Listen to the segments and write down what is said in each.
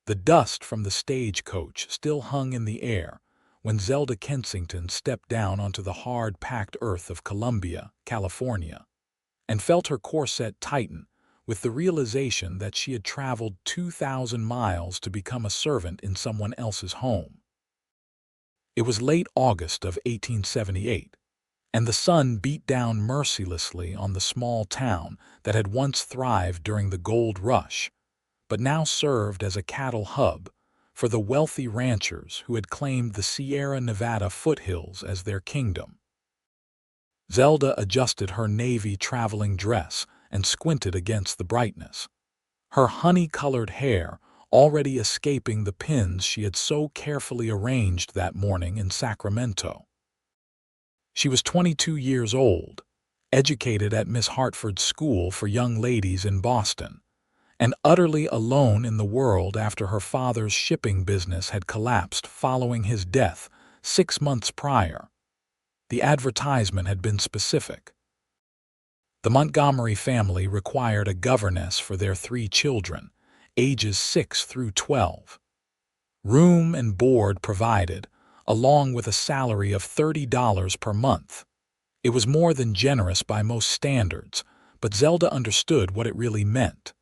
The dust from the stagecoach still hung in the air when Zelda Kensington stepped down onto the hard-packed earth of Columbia, California, and felt her corset tighten with the realization that she had traveled 2,000 miles to become a servant in someone else's home. It was late August of 1878, and the sun beat down mercilessly on the small town that had once thrived during the gold rush, but now served as a cattle hub for the wealthy ranchers who had claimed the Sierra Nevada foothills as their kingdom. Zelda adjusted her navy traveling dress and squinted against the brightness, her honey-colored hair already escaping the pins she had so carefully arranged that morning in Sacramento. She was 22 years old, educated at Miss Hartford's School for Young Ladies in Boston, and utterly alone in the world after her father's shipping business had collapsed following his death 6 months prior. The advertisement had been specific. The Montgomery family required a governess for their 3 children, ages 6 through 12. Room and board provided, along with a salary of $30 per month. It was more than generous by most standards, but Zelda understood what it really meant.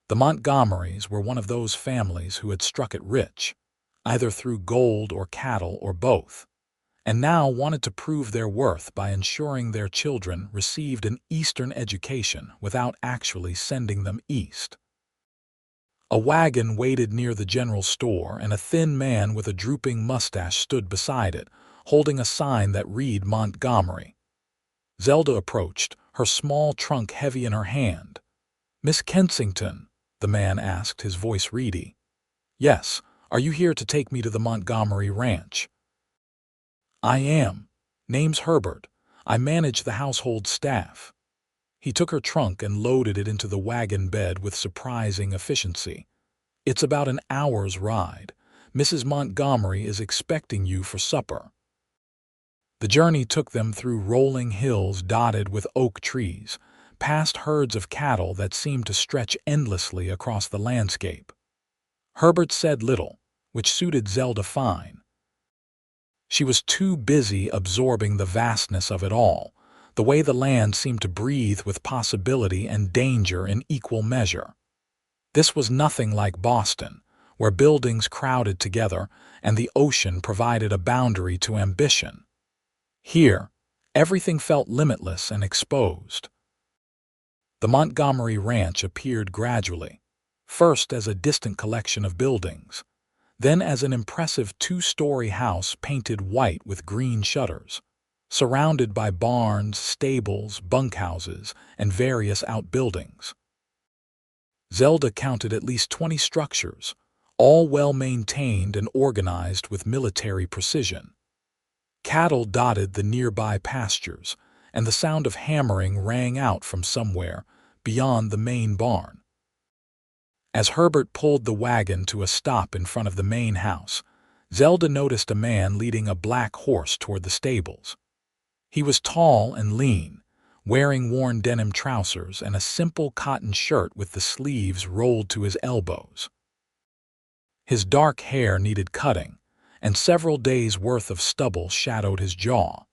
The Montgomerys were one of those families who had struck it rich, either through gold or cattle or both, and now wanted to prove their worth by ensuring their children received an Eastern education without actually sending them east. A wagon waited near the general store, and a thin man with a drooping mustache stood beside it, holding a sign that read Montgomery. Zelda approached, her small trunk heavy in her hand. "Miss Kensington?" the man asked, his voice reedy. "Yes. Are you here to take me to the Montgomery ranch?" "I am. Name's Herbert. I manage the household staff." He took her trunk and loaded it into the wagon bed with surprising efficiency. "It's about an hour's ride. Mrs. Montgomery is expecting you for supper." The journey took them through rolling hills dotted with oak trees, past herds of cattle that seemed to stretch endlessly across the landscape. Herbert said little, which suited Zelda fine. She was too busy absorbing the vastness of it all, the way the land seemed to breathe with possibility and danger in equal measure. This was nothing like Boston, where buildings crowded together and the ocean provided a boundary to ambition. Here, everything felt limitless and exposed. The Montgomery Ranch appeared gradually, first as a distant collection of buildings, then as an impressive 2-story house painted white with green shutters, surrounded by barns, stables, bunkhouses, and various outbuildings. Zelda counted at least 20 structures, all well-maintained and organized with military precision. Cattle dotted the nearby pastures, and the sound of hammering rang out from somewhere beyond the main barn. As Herbert pulled the wagon to a stop in front of the main house, Zelda noticed a man leading a black horse toward the stables. He was tall and lean, wearing worn denim trousers and a simple cotton shirt with the sleeves rolled to his elbows. His dark hair needed cutting, and several days' worth of stubble shadowed his jaw.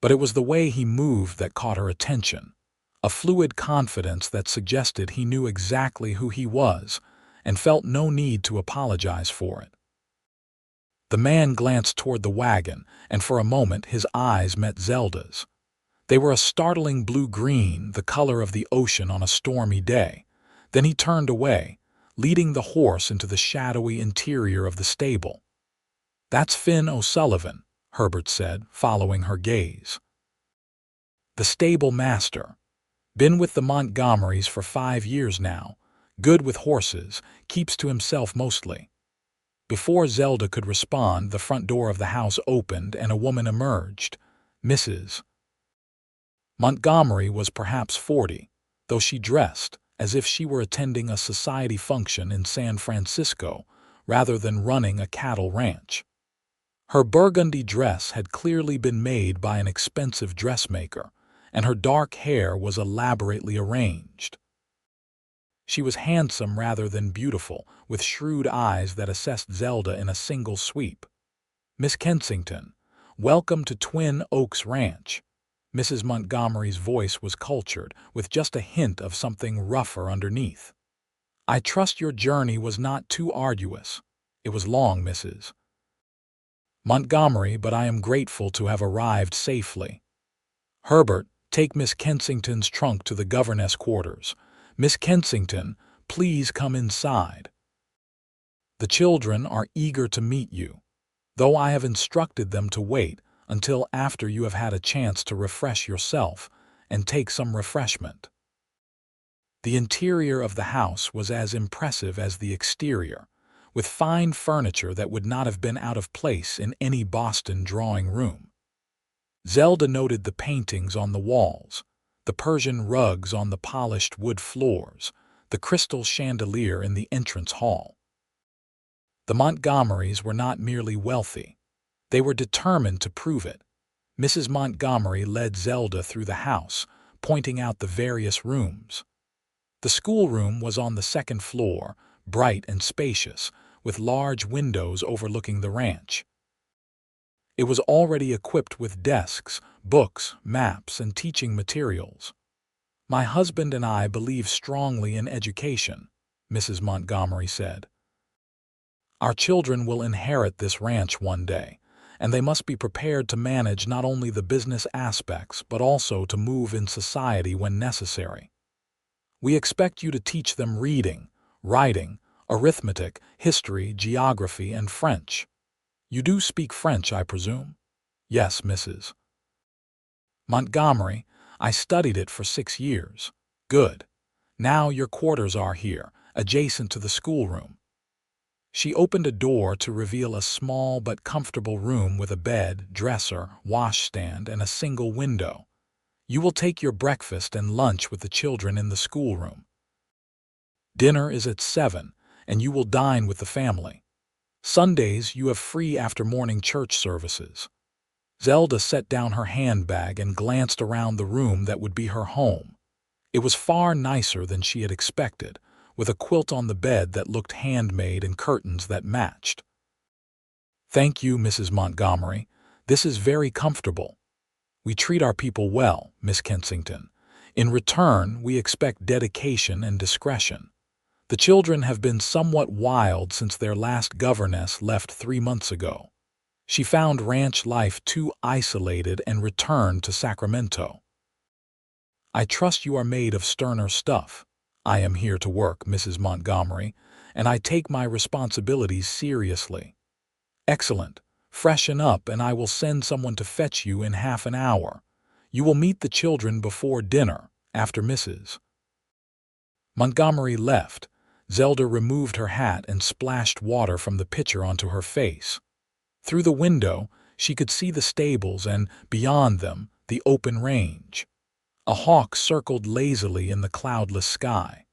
But it was the way he moved that caught her attention, a fluid confidence that suggested he knew exactly who he was and felt no need to apologize for it. The man glanced toward the wagon, and for a moment his eyes met Zelda's. They were a startling blue-green, the color of the ocean on a stormy day. Then he turned away, leading the horse into the shadowy interior of the stable. "That's Finn O'Sullivan," Herbert said, following her gaze. "The stable master. Been with the Montgomerys for 5 years now, good with horses, keeps to himself mostly." Before Zelda could respond, the front door of the house opened and a woman emerged. Mrs. Montgomery was perhaps 40, though she dressed as if she were attending a society function in San Francisco rather than running a cattle ranch. Her burgundy dress had clearly been made by an expensive dressmaker, and her dark hair was elaborately arranged. She was handsome rather than beautiful, with shrewd eyes that assessed Zelda in a single sweep. "Miss Kensington, welcome to Twin Oaks Ranch." Mrs. Montgomery's voice was cultured, with just a hint of something rougher underneath. "I trust your journey was not too arduous." "It was long, Mrs. Montgomery, but I am grateful to have arrived safely." "Herbert, take Miss Kensington's trunk to the governess quarters. Miss Kensington, please come inside. The children are eager to meet you, though I have instructed them to wait until after you have had a chance to refresh yourself and take some refreshment." The interior of the house was as impressive as the exterior, with fine furniture that would not have been out of place in any Boston drawing room. Zelda noted the paintings on the walls, the Persian rugs on the polished wood floors, the crystal chandelier in the entrance hall. The Montgomerys were not merely wealthy. They were determined to prove it. Mrs. Montgomery led Zelda through the house, pointing out the various rooms. The schoolroom was on the second floor, bright and spacious, with large windows overlooking the ranch. It was already equipped with desks, books, maps, and teaching materials. "My husband and I believe strongly in education," Mrs. Montgomery said. "Our children will inherit this ranch one day, and they must be prepared to manage not only the business aspects but also to move in society when necessary. We expect you to teach them reading, writing, arithmetic, history, geography, and French. You do speak French, I presume?" "Yes, Mrs. Montgomery. I studied it for 6 years." "Good. Now your quarters are here, adjacent to the schoolroom." She opened a door to reveal a small but comfortable room with a bed, dresser, washstand, and a single window. "You will take your breakfast and lunch with the children in the schoolroom. Dinner is at 7, and you will dine with the family. Sundays you have free after morning church services." Zelda set down her handbag and glanced around the room that would be her home. It was far nicer than she had expected, with a quilt on the bed that looked handmade and curtains that matched. "Thank you, Mrs. Montgomery. This is very comfortable. We treat our people well, Miss Kensington. In return, we expect dedication and discretion. The children have been somewhat wild since their last governess left 3 months ago. She found ranch life too isolated and returned to Sacramento. I trust you are made of sterner stuff. I am here to work, Mrs. Montgomery, and I take my responsibilities seriously." "Excellent. Freshen up and I will send someone to fetch you in half an hour. You will meet the children before dinner, after Mrs. Montgomery left. Zelda removed her hat and splashed water from the pitcher onto her face. Through the window, she could see the stables and, beyond them, the open range. A hawk circled lazily in the cloudless sky.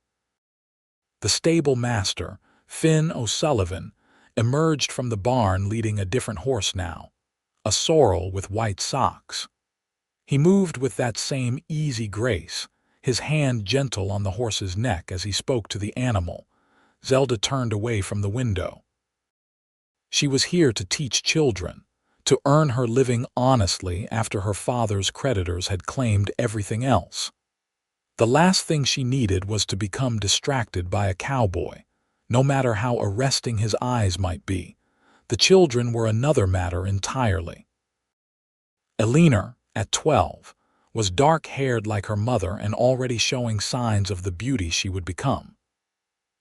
The stable master, Finn O'Sullivan, emerged from the barn leading a different horse now, a sorrel with white socks. He moved with that same easy grace, his hand gentle on the horse's neck as he spoke to the animal. Zelda turned away from the window. She was here to teach children, to earn her living honestly after her father's creditors had claimed everything else. The last thing she needed was to become distracted by a cowboy, no matter how arresting his eyes might be. The children were another matter entirely. Eleanor, at 12, was dark-haired like her mother and already showing signs of the beauty she would become.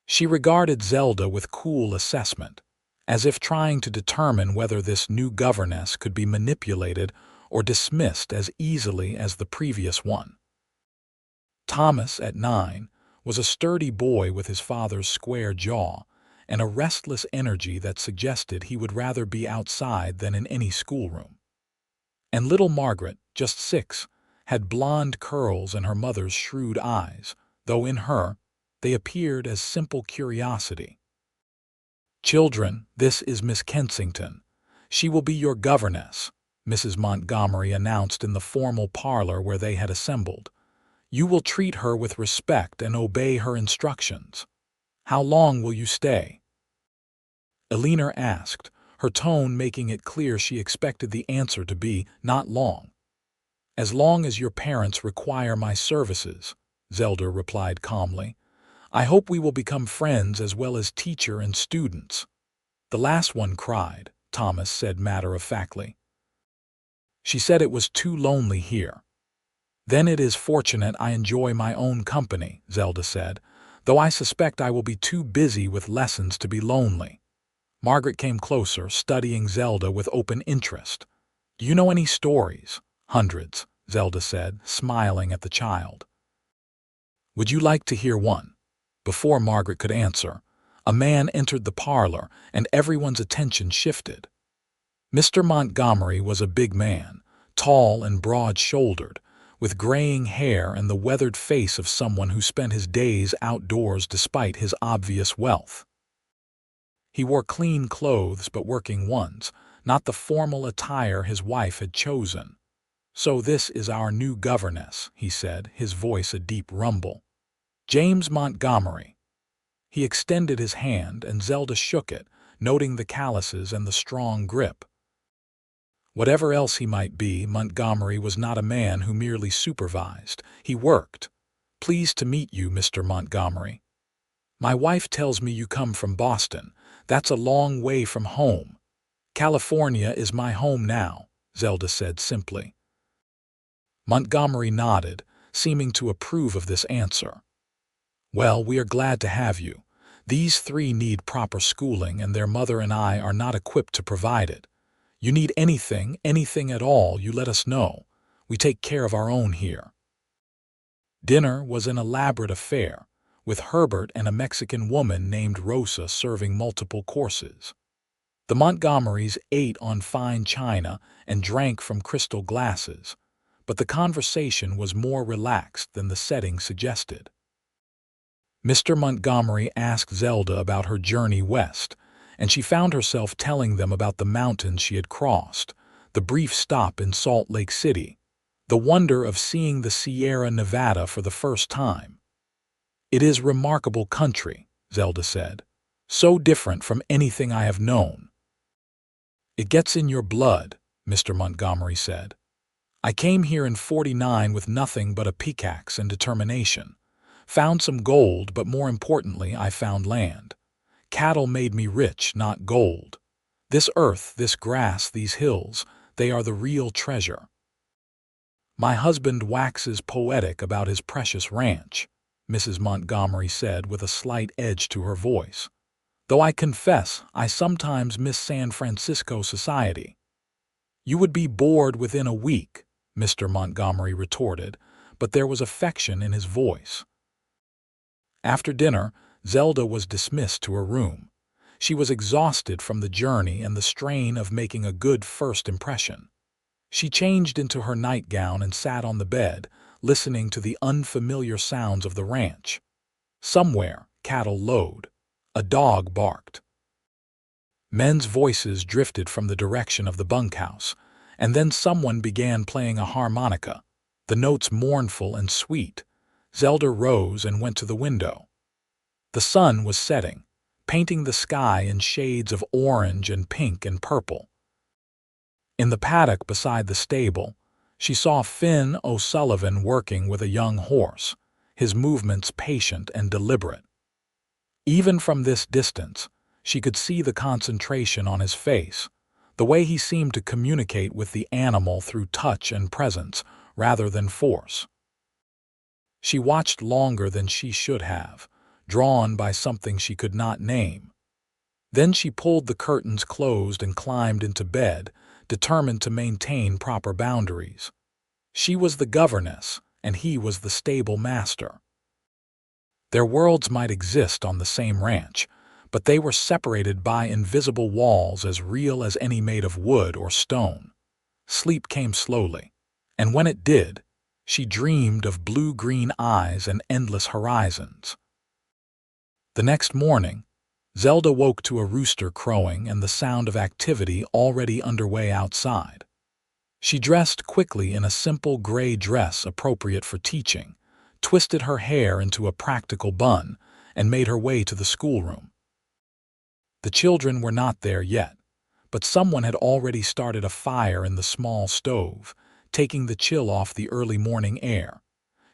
She regarded Zelda with cool assessment, as if trying to determine whether this new governess could be manipulated or dismissed as easily as the previous one. Thomas, at 9, was a sturdy boy with his father's square jaw and a restless energy that suggested he would rather be outside than in any schoolroom. And little Margaret, just 6, had blonde curls and her mother's shrewd eyes, though in her, they appeared as simple curiosity. "Children, this is Miss Kensington. She will be your governess," Mrs. Montgomery announced in the formal parlor where they had assembled. You will treat her with respect and obey her instructions. How long will you stay?" Eleanor asked, her tone making it clear she expected the answer to be, "Not long." "As long as your parents require my services," Zelda replied calmly. "I hope we will become friends as well as teacher and students." "The last one cried," Thomas said matter-of-factly. "She said it was too lonely here." "Then it is fortunate I enjoy my own company," Zelda said, "though I suspect I will be too busy with lessons to be lonely." Margaret came closer, studying Zelda with open interest. "Do you know any stories?" "Hundreds," Zelda said, smiling at the child. "Would you like to hear one?" Before Margaret could answer, a man entered the parlor and everyone's attention shifted. Mr. Montgomery was a big man, tall and broad-shouldered, with graying hair and the weathered face of someone who spent his days outdoors despite his obvious wealth. He wore clean clothes but working ones, not the formal attire his wife had chosen. "So this is our new governess," he said, his voice a deep rumble. "James Montgomery." He extended his hand and Zelda shook it, noting the calluses and the strong grip. Whatever else he might be, Montgomery was not a man who merely supervised. He worked. "Pleased to meet you, Mr. Montgomery. My wife tells me you come from Boston. That's a long way from home." "California is my home now," Zelda said simply. Montgomery nodded, seeming to approve of this answer. "Well, we are glad to have you. These three need proper schooling, and their mother and I are not equipped to provide it. You need anything at all, you let us know. We take care of our own here." Dinner was an elaborate affair, with Herbert and a Mexican woman named Rosa serving multiple courses. The Montgomerys ate on fine china and drank from crystal glasses, but the conversation was more relaxed than the setting suggested. Mr. Montgomery asked Zelda about her journey west, and she found herself telling them about the mountains she had crossed, the brief stop in Salt Lake City, the wonder of seeing the Sierra Nevada for the first time. "It is remarkable country," Zelda said, "so different from anything I have known." "It gets in your blood," Mr. Montgomery said. "I came here in '49 with nothing but a pickaxe and determination. Found some gold, but more importantly, I found land. Cattle made me rich, not gold. This earth, this grass, these hills, they are the real treasure." "My husband waxes poetic about his precious ranch," Mrs. Montgomery said with a slight edge to her voice. "Though I confess I sometimes miss San Francisco society." "You would be bored within a week," Mr. Montgomery retorted, but there was affection in his voice. After dinner, Zelda was dismissed to her room. She was exhausted from the journey and the strain of making a good first impression. She changed into her nightgown and sat on the bed, listening to the unfamiliar sounds of the ranch. Somewhere, cattle lowed. A dog barked. Men's voices drifted from the direction of the bunkhouse, and then someone began playing a harmonica, the notes mournful and sweet. Zelda rose and went to the window. The sun was setting, painting the sky in shades of orange and pink and purple. In the paddock beside the stable, she saw Finn O'Sullivan working with a young horse, his movements patient and deliberate. Even from this distance, she could see the concentration on his face, the way he seemed to communicate with the animal through touch and presence rather than force. She watched longer than she should have, drawn by something she could not name. Then she pulled the curtains closed and climbed into bed, determined to maintain proper boundaries. She was the governess, and he was the stable master. Their worlds might exist on the same ranch, but they were separated by invisible walls as real as any made of wood or stone. Sleep came slowly, and when it did, she dreamed of blue-green eyes and endless horizons. The next morning, Zelda woke to a rooster crowing and the sound of activity already underway outside. She dressed quickly in a simple gray dress appropriate for teaching, twisted her hair into a practical bun, and made her way to the schoolroom. The children were not there yet, but someone had already started a fire in the small stove, taking the chill off the early morning air.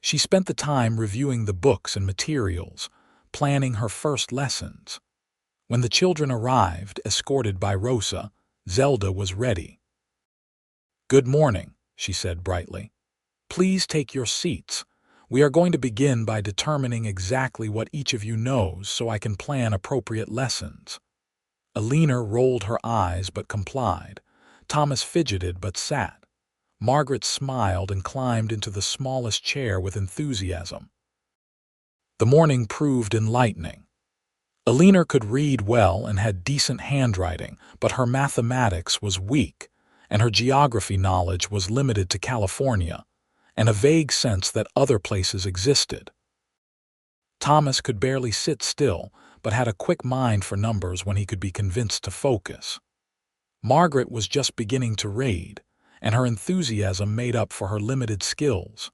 She spent the time reviewing the books and materials, planning her first lessons. When the children arrived, escorted by Rosa, Zelda was ready. "Good morning," she said brightly. "Please take your seats. We are going to begin by determining exactly what each of you knows so I can plan appropriate lessons." Alina rolled her eyes but complied. Thomas fidgeted but sat. Margaret smiled and climbed into the smallest chair with enthusiasm. The morning proved enlightening. Alina could read well and had decent handwriting, but her mathematics was weak, and her geography knowledge was limited to California, and a vague sense that other places existed. Thomas could barely sit still, but had a quick mind for numbers when he could be convinced to focus. Margaret was just beginning to read, and her enthusiasm made up for her limited skills.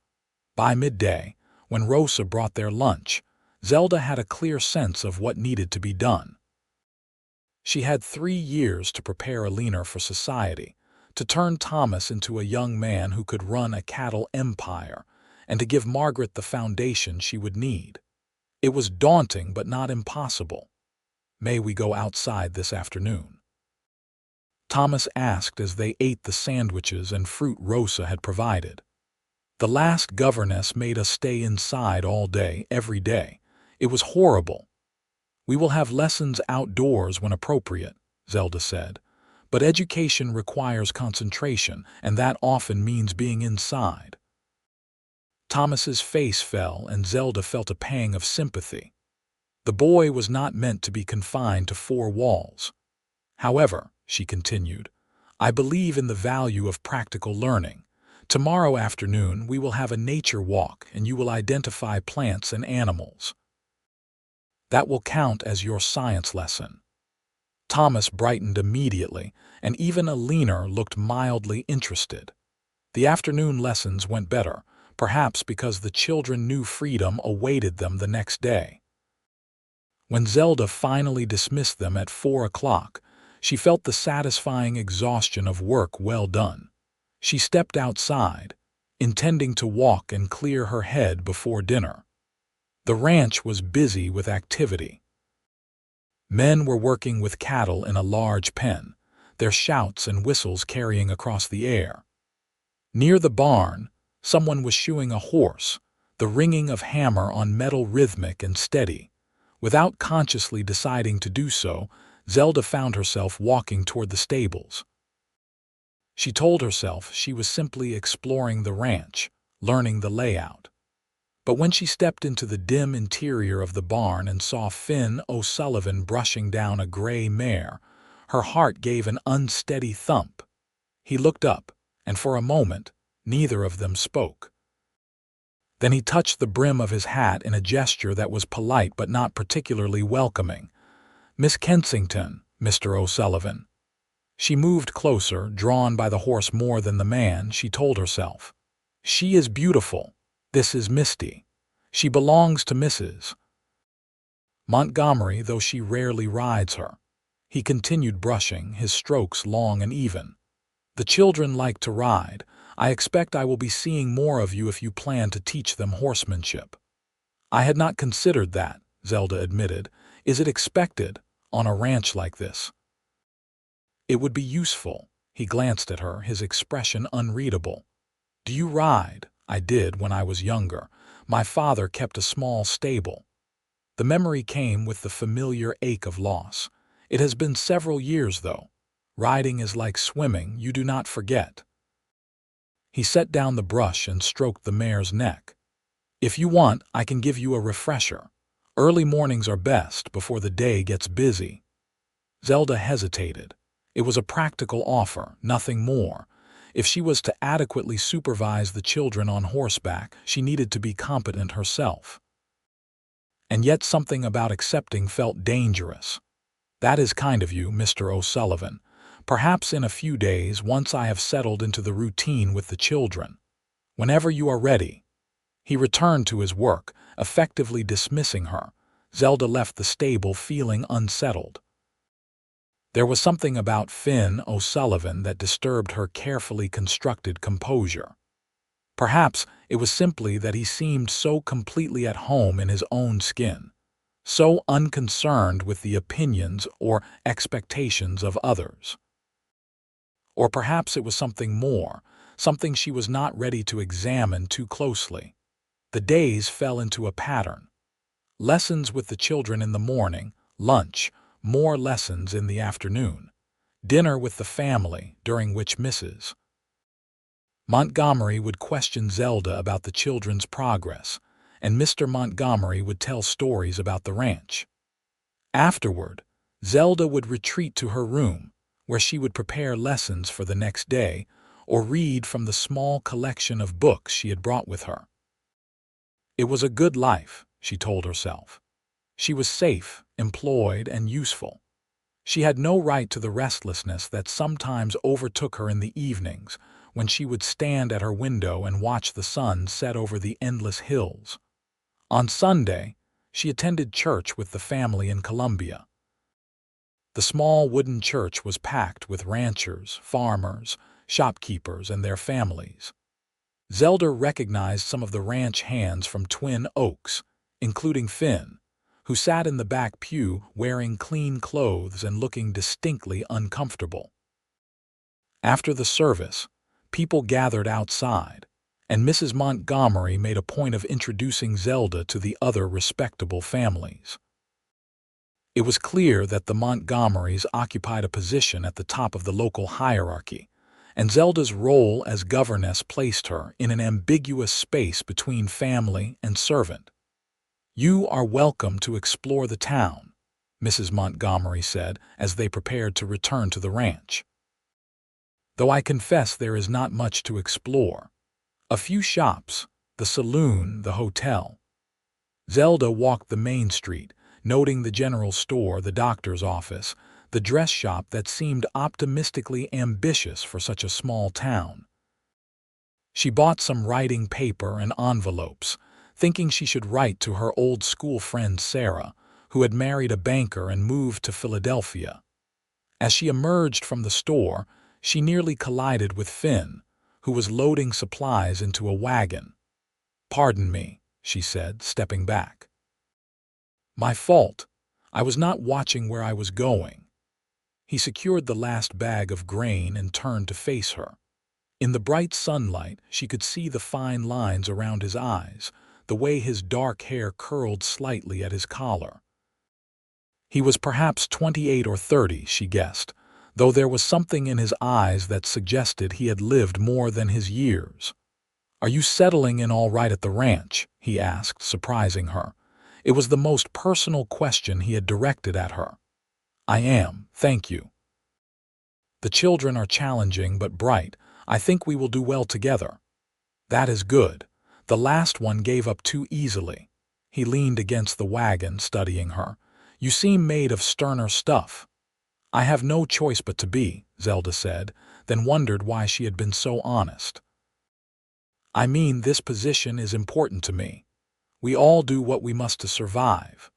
By midday, when Rosa brought their lunch, Zelda had a clear sense of what needed to be done. She had 3 years to prepare Alina for society, to turn Thomas into a young man who could run a cattle empire, and to give Margaret the foundation she would need. It was daunting but not impossible. "May we go outside this afternoon?" Thomas asked as they ate the sandwiches and fruit Rosa had provided. "The last governess made us stay inside all day, every day. It was horrible." "We will have lessons outdoors when appropriate," Zelda said. "But education requires concentration, and that often means being inside." Thomas's face fell, and Zelda felt a pang of sympathy. The boy was not meant to be confined to 4 walls. "However," she continued, "I believe in the value of practical learning. Tomorrow afternoon we will have a nature walk, and you will identify plants and animals. That will count as your science lesson." Thomas brightened immediately, and even Alina looked mildly interested. The afternoon lessons went better, perhaps because the children knew freedom awaited them the next day. When Zelda finally dismissed them at 4 o'clock, she felt the satisfying exhaustion of work well done. She stepped outside, intending to walk and clear her head before dinner. The ranch was busy with activity. Men were working with cattle in a large pen, their shouts and whistles carrying across the air. Near the barn, someone was shoeing a horse, the ringing of hammer on metal rhythmic and steady. Without consciously deciding to do so, Zelda found herself walking toward the stables. She told herself she was simply exploring the ranch, learning the layout. But when she stepped into the dim interior of the barn and saw Finn O'Sullivan brushing down a gray mare, her heart gave an unsteady thump. He looked up, and for a moment, neither of them spoke. Then he touched the brim of his hat in a gesture that was polite but not particularly welcoming. "Miss Kensington, Mr. O'Sullivan." She moved closer, drawn by the horse more than the man, she told herself. "She is beautiful. This is Misty. She belongs to Mrs. Montgomery, though she rarely rides her." He continued brushing, his strokes long and even. "The children like to ride. I expect I will be seeing more of you if you plan to teach them horsemanship." "I had not considered that," Zelda admitted. "Is it expected, on a ranch like this?" "It would be useful." He glanced at her, his expression unreadable. "Do you ride?" "I did when I was younger. My father kept a small stable." The memory came with the familiar ache of loss. "It has been several years, though. Riding is like swimming, you do not forget." He set down the brush and stroked the mare's neck. "If you want, I can give you a refresher. Early mornings are best, before the day gets busy." Zelda hesitated. It was a practical offer, nothing more. If she was to adequately supervise the children on horseback, she needed to be competent herself. And yet something about accepting felt dangerous. "That is kind of you, Mr. O'Sullivan. Perhaps in a few days, once I have settled into the routine with the children. Whenever you are ready." He returned to his work, effectively dismissing her. Zelda left the stable feeling unsettled. There was something about Finn O'Sullivan that disturbed her carefully constructed composure. Perhaps it was simply that he seemed so completely at home in his own skin, so unconcerned with the opinions or expectations of others. Or perhaps it was something more, something she was not ready to examine too closely. The days fell into a pattern. Lessons with the children in the morning, lunch, more lessons in the afternoon, dinner with the family, during which Mrs. Montgomery would question Zelda about the children's progress, and Mr. Montgomery would tell stories about the ranch. Afterward, Zelda would retreat to her room, where she would prepare lessons for the next day or read from the small collection of books she had brought with her. It was a good life, she told herself. She was safe, employed, and useful. She had no right to the restlessness that sometimes overtook her in the evenings when she would stand at her window and watch the sun set over the endless hills. On Sunday, she attended church with the family in Columbia. The small wooden church was packed with ranchers, farmers, shopkeepers, and their families. Zelda recognized some of the ranch hands from Twin Oaks, including Finn, who sat in the back pew wearing clean clothes and looking distinctly uncomfortable. After the service, people gathered outside, and Mrs. Montgomery made a point of introducing Zelda to the other respectable families. It was clear that the Montgomerys occupied a position at the top of the local hierarchy, and Zelda's role as governess placed her in an ambiguous space between family and servant. "You are welcome to explore the town," Mrs. Montgomery said as they prepared to return to the ranch. "Though I confess there is not much to explore. A few shops, the saloon, the hotel." Zelda walked the main street, noting the general store, the doctor's office, the dress shop that seemed optimistically ambitious for such a small town. She bought some writing paper and envelopes, thinking she should write to her old school friend Sarah, who had married a banker and moved to Philadelphia. As she emerged from the store, she nearly collided with Finn, who was loading supplies into a wagon. "Pardon me," she said, stepping back. "My fault. I was not watching where I was going." He secured the last bag of grain and turned to face her. In the bright sunlight, she could see the fine lines around his eyes, the way his dark hair curled slightly at his collar. He was perhaps 28 or 30, she guessed, though there was something in his eyes that suggested he had lived more than his years. "Are you settling in all right at the ranch?" he asked, surprising her. It was the most personal question he had directed at her. "I am, thank you. The children are challenging but bright. I think we will do well together." "That is good. The last one gave up too easily." He leaned against the wagon, studying her. "You seem made of sterner stuff." "I have no choice but to be," Zelda said, then wondered why she had been so honest. "I mean, this position is important to me. We all do what we must to survive."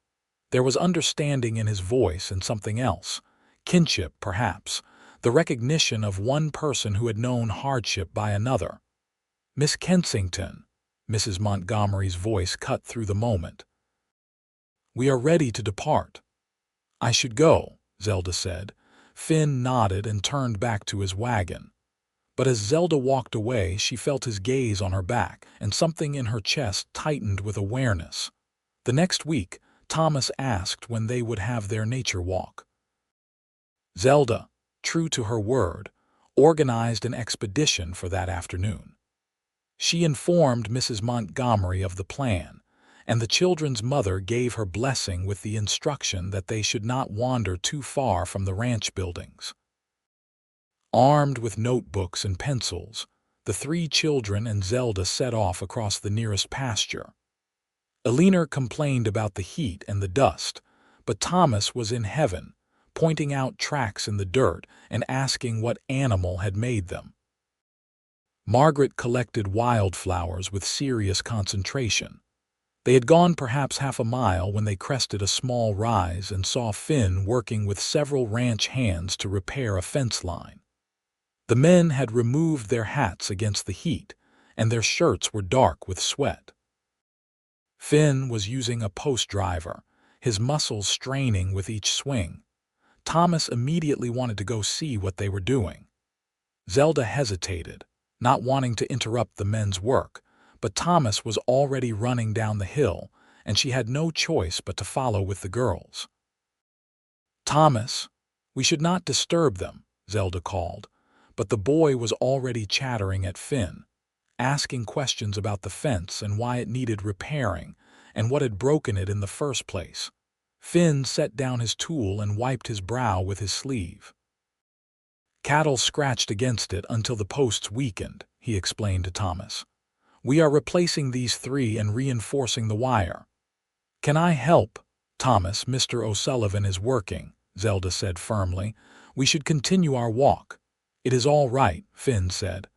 There was understanding in his voice and something else. Kinship, perhaps. The recognition of one person who had known hardship by another. "Miss Kensington," Mrs. Montgomery's voice cut through the moment. "We are ready to depart." "I should go," Zelda said. Finn nodded and turned back to his wagon. But as Zelda walked away, she felt his gaze on her back, and something in her chest tightened with awareness. The next week, Thomas asked when they would have their nature walk. Zelda, true to her word, organized an expedition for that afternoon. She informed Mrs. Montgomery of the plan, and the children's mother gave her blessing with the instruction that they should not wander too far from the ranch buildings. Armed with notebooks and pencils, the three children and Zelda set off across the nearest pasture. Eleanor complained about the heat and the dust, but Thomas was in heaven, pointing out tracks in the dirt and asking what animal had made them. Margaret collected wildflowers with serious concentration. They had gone perhaps half a mile when they crested a small rise and saw Finn working with several ranch hands to repair a fence line. The men had removed their hats against the heat, and their shirts were dark with sweat. Finn was using a post driver, his muscles straining with each swing. Thomas immediately wanted to go see what they were doing. Zelda hesitated, not wanting to interrupt the men's work, but Thomas was already running down the hill, and she had no choice but to follow with the girls. "Thomas, we should not disturb them," Zelda called, but the boy was already chattering at Finn, asking questions about the fence and why it needed repairing and what had broken it in the first place. Finn set down his tool and wiped his brow with his sleeve. "Cattle scratched against it until the posts weakened," he explained to Thomas. "We are replacing these three and reinforcing the wire." "Can I help, Thomas? Mr. O'Sullivan is working," Zelda said firmly. "We should continue our walk." "It is all right," Finn said.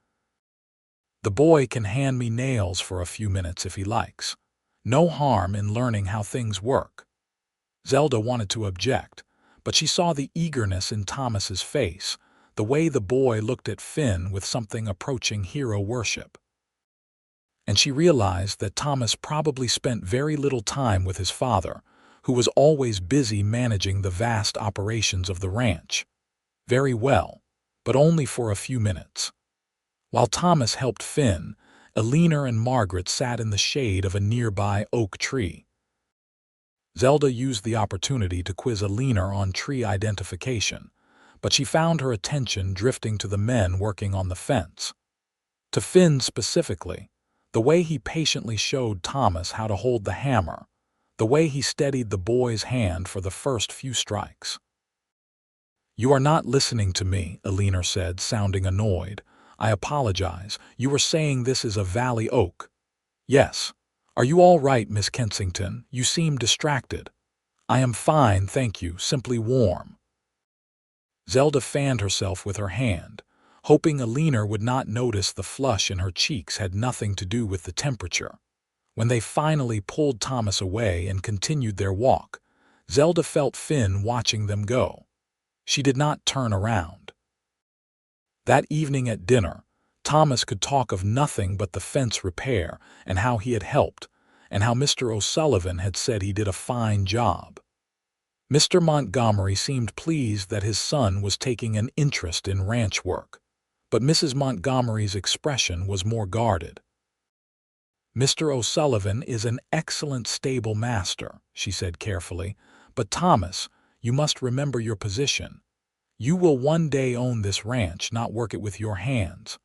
"The boy can hand me nails for a few minutes if he likes. No harm in learning how things work." Zelda wanted to object, but she saw the eagerness in Thomas's face, the way the boy looked at Finn with something approaching hero worship. And she realized that Thomas probably spent very little time with his father, who was always busy managing the vast operations of the ranch. Very well, but only for a few minutes. While Thomas helped Finn, Eleanor and Margaret sat in the shade of a nearby oak tree. Zelda used the opportunity to quiz Eleanor on tree identification, but she found her attention drifting to the men working on the fence. To Finn specifically, the way he patiently showed Thomas how to hold the hammer, the way he steadied the boy's hand for the first few strikes. "You are not listening to me," Eleanor said, sounding annoyed. "I apologize. You were saying this is a valley oak." "Yes. Are you all right, Miss Kensington? You seem distracted." "I am fine, thank you, simply warm." Zelda fanned herself with her hand, hoping Eleanor would not notice the flush in her cheeks had nothing to do with the temperature. When they finally pulled Thomas away and continued their walk, Zelda felt Finn watching them go. She did not turn around. That evening at dinner, Thomas could talk of nothing but the fence repair and how he had helped, and how Mr. O'Sullivan had said he did a fine job. Mr. Montgomery seemed pleased that his son was taking an interest in ranch work, but Mrs. Montgomery's expression was more guarded. "Mr. O'Sullivan is an excellent stable master," she said carefully, "but Thomas, you must remember your position. You will one day own this ranch, not work it with your hands."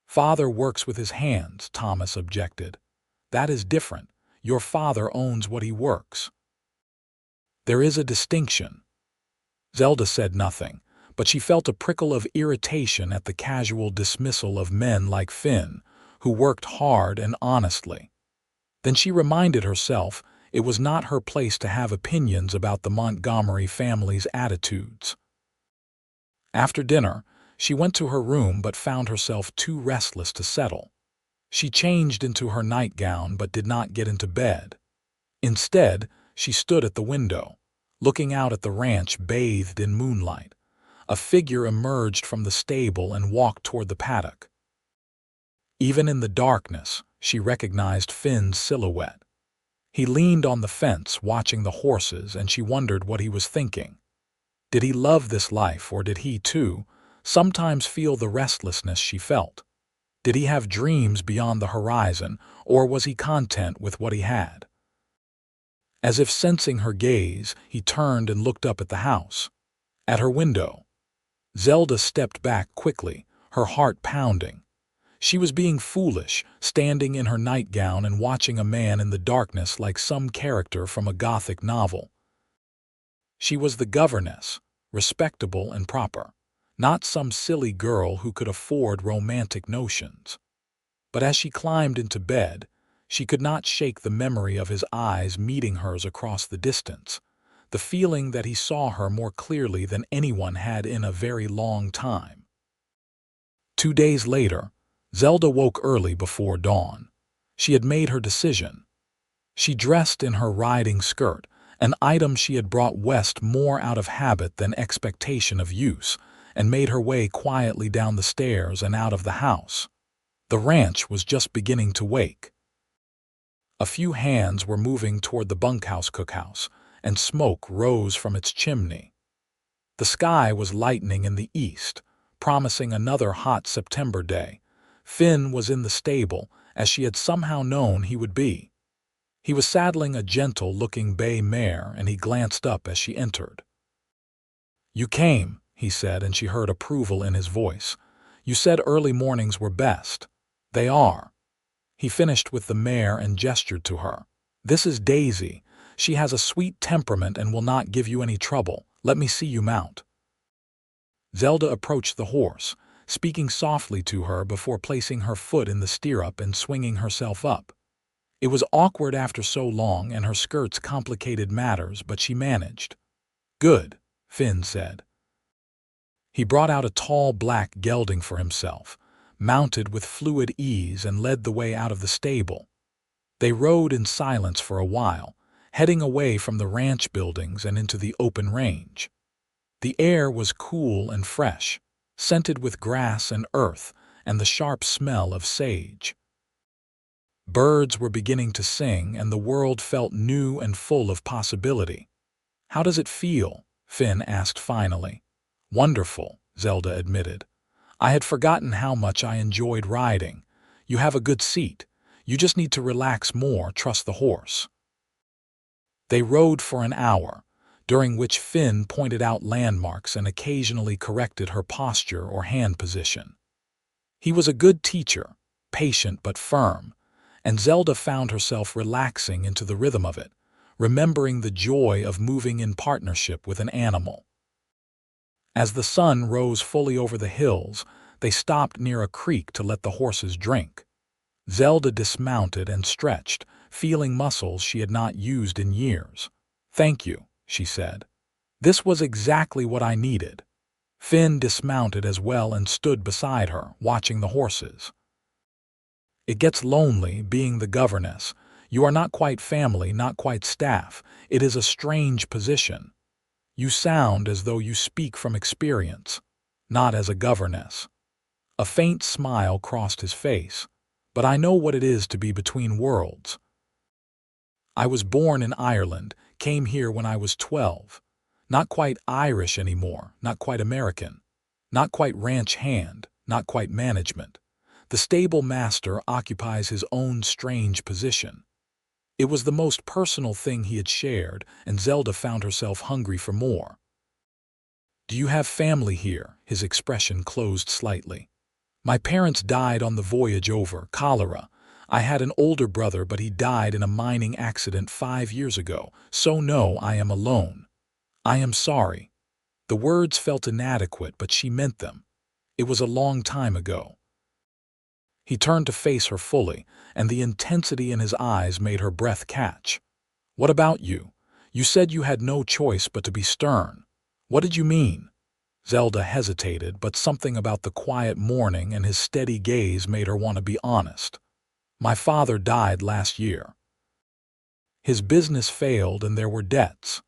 "Father works with his hands," Thomas objected. "That is different. Your father owns what he works." "There is a distinction." Zelda said nothing, but she felt a prickle of irritation at the casual dismissal of men like Finn, who worked hard and honestly. Then she reminded herself it was not her place to have opinions about the Montgomery family's attitudes. After dinner, she went to her room but found herself too restless to settle. She changed into her nightgown but did not get into bed. Instead, she stood at the window, looking out at the ranch bathed in moonlight. A figure emerged from the stable and walked toward the paddock. Even in the darkness, she recognized Finn's silhouette. He leaned on the fence watching the horses, and she wondered what he was thinking. Did he love this life, or did he, too, sometimes feel the restlessness she felt? Did he have dreams beyond the horizon, or was he content with what he had? As if sensing her gaze, he turned and looked up at the house. At her window. Zelda stepped back quickly, her heart pounding. She was being foolish, standing in her nightgown and watching a man in the darkness like some character from a Gothic novel. She was the governess, respectable and proper, not some silly girl who could afford romantic notions. But as she climbed into bed, she could not shake the memory of his eyes meeting hers across the distance, the feeling that he saw her more clearly than anyone had in a very long time. 2 days later, Zelda woke early before dawn. She had made her decision. She dressed in her riding skirt, an item she had brought west more out of habit than expectation of use, and made her way quietly down the stairs and out of the house. The ranch was just beginning to wake. A few hands were moving toward the bunkhouse cookhouse, and smoke rose from its chimney. The sky was lightening in the east, promising another hot September day. Finn was in the stable, as she had somehow known he would be. He was saddling a gentle-looking bay mare, and he glanced up as she entered. "You came," he said, and she heard approval in his voice. "You said early mornings were best. They are." He finished with the mare and gestured to her. "This is Daisy. She has a sweet temperament and will not give you any trouble. Let me see you mount." Zelda approached the horse, speaking softly to her before placing her foot in the stirrup and swinging herself up. It was awkward after so long, and her skirts complicated matters, but she managed. "Good," Finn said. He brought out a tall black gelding for himself, mounted with fluid ease, and led the way out of the stable. They rode in silence for a while, heading away from the ranch buildings and into the open range. The air was cool and fresh, scented with grass and earth and the sharp smell of sage. Birds were beginning to sing, and the world felt new and full of possibility. "How does it feel?" Finn asked finally. "Wonderful," Zelda admitted. "I had forgotten how much I enjoyed riding. You have a good seat. You just need to relax more, trust the horse." They rode for an hour, during which Finn pointed out landmarks and occasionally corrected her posture or hand position. He was a good teacher, patient but firm, and Zelda found herself relaxing into the rhythm of it, remembering the joy of moving in partnership with an animal. As the sun rose fully over the hills, they stopped near a creek to let the horses drink. Zelda dismounted and stretched, feeling muscles she had not used in years. "Thank you," she said. "This was exactly what I needed." Finn dismounted as well and stood beside her, watching the horses. "It gets lonely being the governess. You are not quite family, not quite staff. It is a strange position. You sound as though you speak from experience, not as a governess." A faint smile crossed his face. "But I know what it is to be between worlds. I was born in Ireland, came here when I was 12. Not quite Irish anymore, not quite American. Not quite ranch hand, not quite management. The stable master occupies his own strange position." It was the most personal thing he had shared, and Zelda found herself hungry for more. "Do you have family here?" His expression closed slightly. "My parents died on the voyage over, cholera. I had an older brother, but he died in a mining accident 5 years ago, so no, I am alone. I am sorry." The words felt inadequate, but she meant them. It was a long time ago. He turned to face her fully, and the intensity in his eyes made her breath catch. "What about you? You said you had no choice but to be stern. What did you mean?" Zelda hesitated, but something about the quiet mourning and his steady gaze made her want to be honest. "My father died last year. His business failed and there were debts.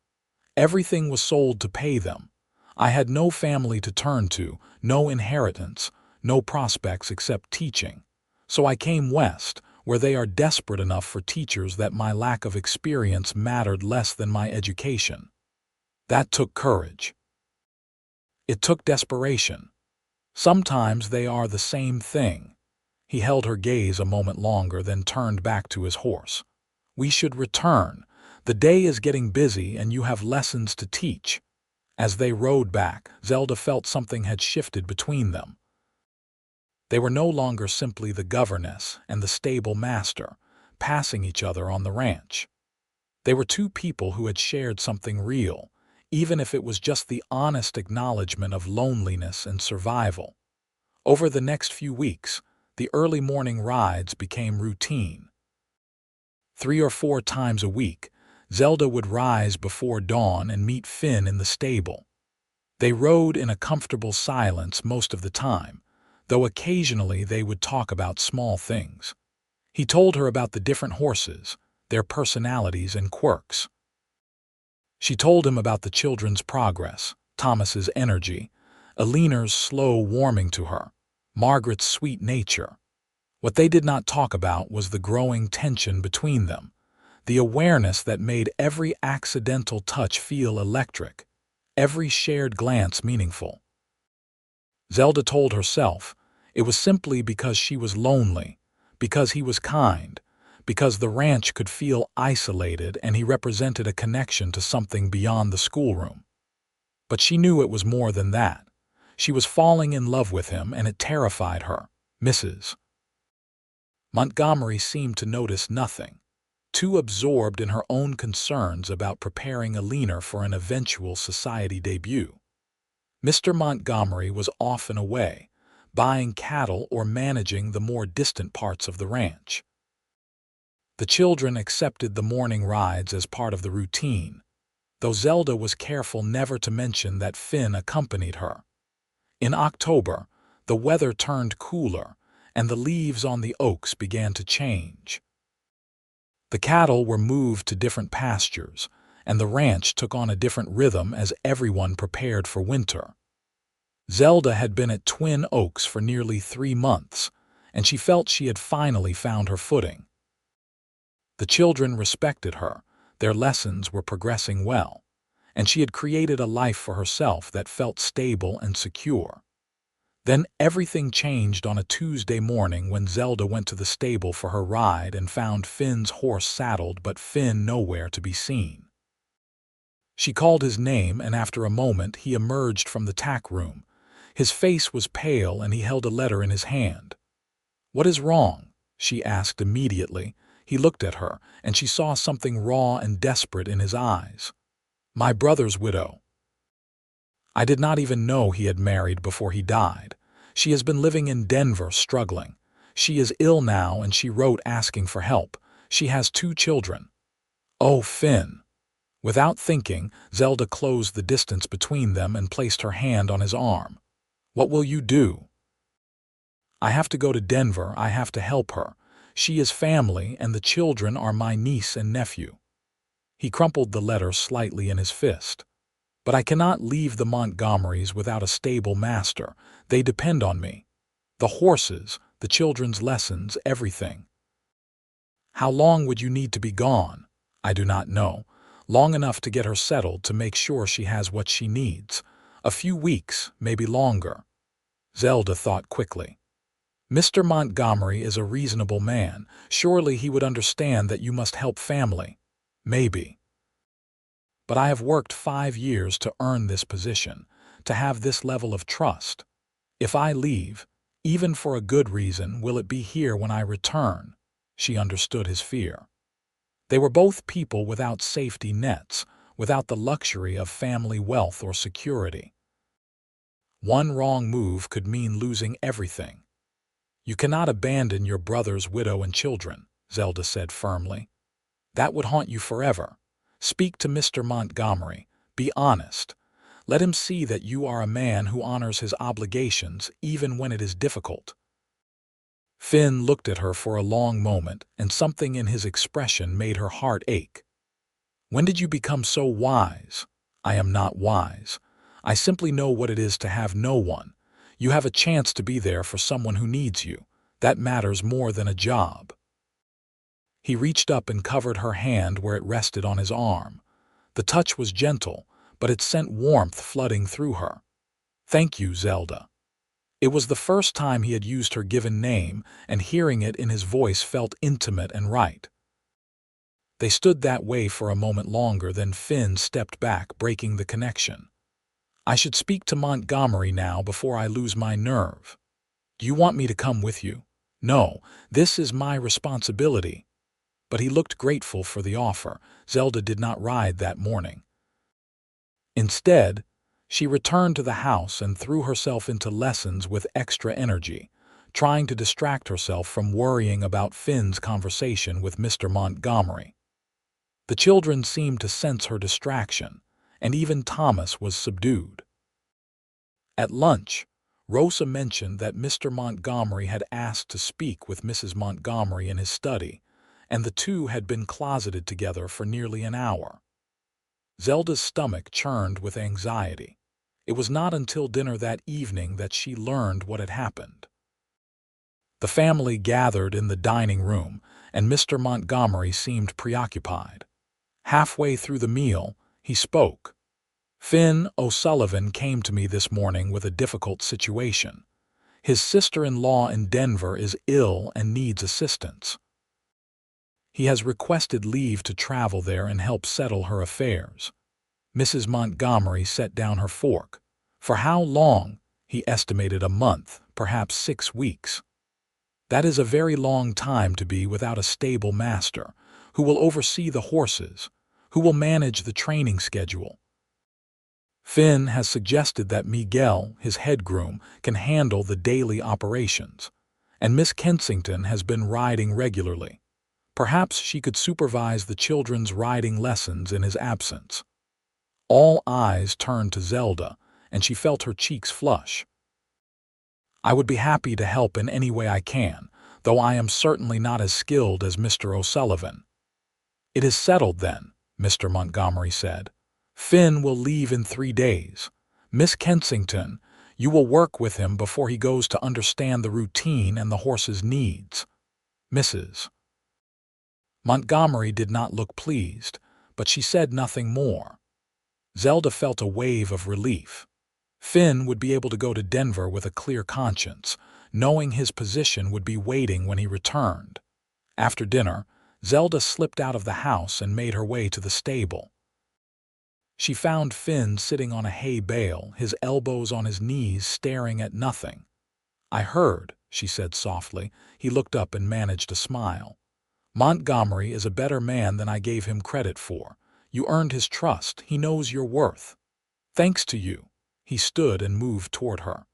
Everything was sold to pay them. I had no family to turn to, no inheritance, no prospects except teaching. So I came west, where they are desperate enough for teachers that my lack of experience mattered less than my education. That took courage. It took desperation. Sometimes they are the same thing." He held her gaze a moment longer, then turned back to his horse. "We should return. The day is getting busy and you have lessons to teach." As they rode back, Zelda felt something had shifted between them. They were no longer simply the governess and the stable master, passing each other on the ranch. They were two people who had shared something real, even if it was just the honest acknowledgement of loneliness and survival. Over the next few weeks, the early morning rides became routine. 3 or 4 times a week, Zelda would rise before dawn and meet Finn in the stable. They rode in a comfortable silence most of the time, though occasionally they would talk about small things. He told her about the different horses, their personalities and quirks. She told him about the children's progress, Thomas's energy, Alina's slow warming to her, Margaret's sweet nature. What they did not talk about was the growing tension between them, the awareness that made every accidental touch feel electric, every shared glance meaningful. Zelda told herself it was simply because she was lonely, because he was kind, because the ranch could feel isolated and he represented a connection to something beyond the schoolroom. But she knew it was more than that. She was falling in love with him, and it terrified her. Mrs. Montgomery seemed to notice nothing, too absorbed in her own concerns about preparing Alina for an eventual society debut. Mr. Montgomery was often away, buying cattle or managing the more distant parts of the ranch. The children accepted the morning rides as part of the routine, though Zelda was careful never to mention that Finn accompanied her. In October, the weather turned cooler, and the leaves on the oaks began to change. The cattle were moved to different pastures, and the ranch took on a different rhythm as everyone prepared for winter. Zelda had been at Twin Oaks for nearly 3 months, and she felt she had finally found her footing. The children respected her, their lessons were progressing well, and she had created a life for herself that felt stable and secure. Then everything changed on a Tuesday morning when Zelda went to the stable for her ride and found Finn's horse saddled but Finn nowhere to be seen. She called his name, and after a moment he emerged from the tack room. His face was pale and he held a letter in his hand. "What is wrong?" she asked immediately. He looked at her, and she saw something raw and desperate in his eyes. "My brother's widow. I did not even know he had married before he died. She has been living in Denver struggling. She is ill now and she wrote asking for help. She has 2 children. Oh, Finn." Without thinking, Zelda closed the distance between them and placed her hand on his arm. "What will you do?" "I have to go to Denver. I have to help her. She is family, and the children are my niece and nephew." He crumpled the letter slightly in his fist. "But I cannot leave the Montgomerys without a stable master. They depend on me. The horses, the children's lessons, everything." "How long would you need to be gone?" "I do not know. Long enough to get her settled, to make sure she has what she needs. A few weeks, maybe longer." Zelda thought quickly. "Mr. Montgomery is a reasonable man. Surely he would understand that you must help family." "Maybe. But I have worked 5 years to earn this position, to have this level of trust. If I leave, even for a good reason, will it be here when I return?" She understood his fear. They were both people without safety nets, without the luxury of family wealth or security. One wrong move could mean losing everything. "You cannot abandon your brother's widow and children," Zelda said firmly. "That would haunt you forever. Speak to Mr. Montgomery. Be honest. Let him see that you are a man who honors his obligations even when it is difficult." Finn looked at her for a long moment, and something in his expression made her heart ache. "When did you become so wise?" "I am not wise. I simply know what it is to have no one. You have a chance to be there for someone who needs you. That matters more than a job." He reached up and covered her hand where it rested on his arm. The touch was gentle, but it sent warmth flooding through her. "Thank you, Zelda." It was the first time he had used her given name, and hearing it in his voice felt intimate and right. They stood that way for a moment longer, then Finn stepped back, breaking the connection. "I should speak to Montgomery now before I lose my nerve." "Do you want me to come with you?" "No, this is my responsibility." But he looked grateful for the offer. Zelda did not ride that morning. Instead, she returned to the house and threw herself into lessons with extra energy, trying to distract herself from worrying about Finn's conversation with Mr. Montgomery. The children seemed to sense her distraction, and even Thomas was subdued. At lunch, Rosa mentioned that Mr. Montgomery had asked to speak with Mrs. Montgomery in his study, and the two had been closeted together for nearly an hour. Zelda's stomach churned with anxiety. It was not until dinner that evening that she learned what had happened. The family gathered in the dining room, and Mr. Montgomery seemed preoccupied. Halfway through the meal, he spoke. "Finn O'Sullivan came to me this morning with a difficult situation. His sister-in-law in Denver is ill and needs assistance. He has requested leave to travel there and help settle her affairs." Mrs. Montgomery set down her fork. "For how long?" He estimated a month, perhaps 6 weeks. "That is a very long time to be without a stable master, who will oversee the horses, who will manage the training schedule. Finn has suggested that Miguel, his head groom, can handle the daily operations, and Miss Kensington has been riding regularly. Perhaps she could supervise the children's riding lessons in his absence." All eyes turned to Zelda, and she felt her cheeks flush. "I would be happy to help in any way I can, though I am certainly not as skilled as Mr. O'Sullivan." "It is settled then," Mr. Montgomery said. "Finn will leave in 3 days. Miss Kensington, you will work with him before he goes to understand the routine and the horse's needs." Mrs. Montgomery did not look pleased, but she said nothing more. Zelda felt a wave of relief. Finn would be able to go to Denver with a clear conscience, knowing his position would be waiting when he returned. After dinner, Zelda slipped out of the house and made her way to the stable. She found Finn sitting on a hay bale, his elbows on his knees, staring at nothing. "I heard," she said softly. He looked up and managed a smile. "Montgomery is a better man than I gave him credit for. You earned his trust. He knows your worth. Thanks to you." He stood and moved toward her.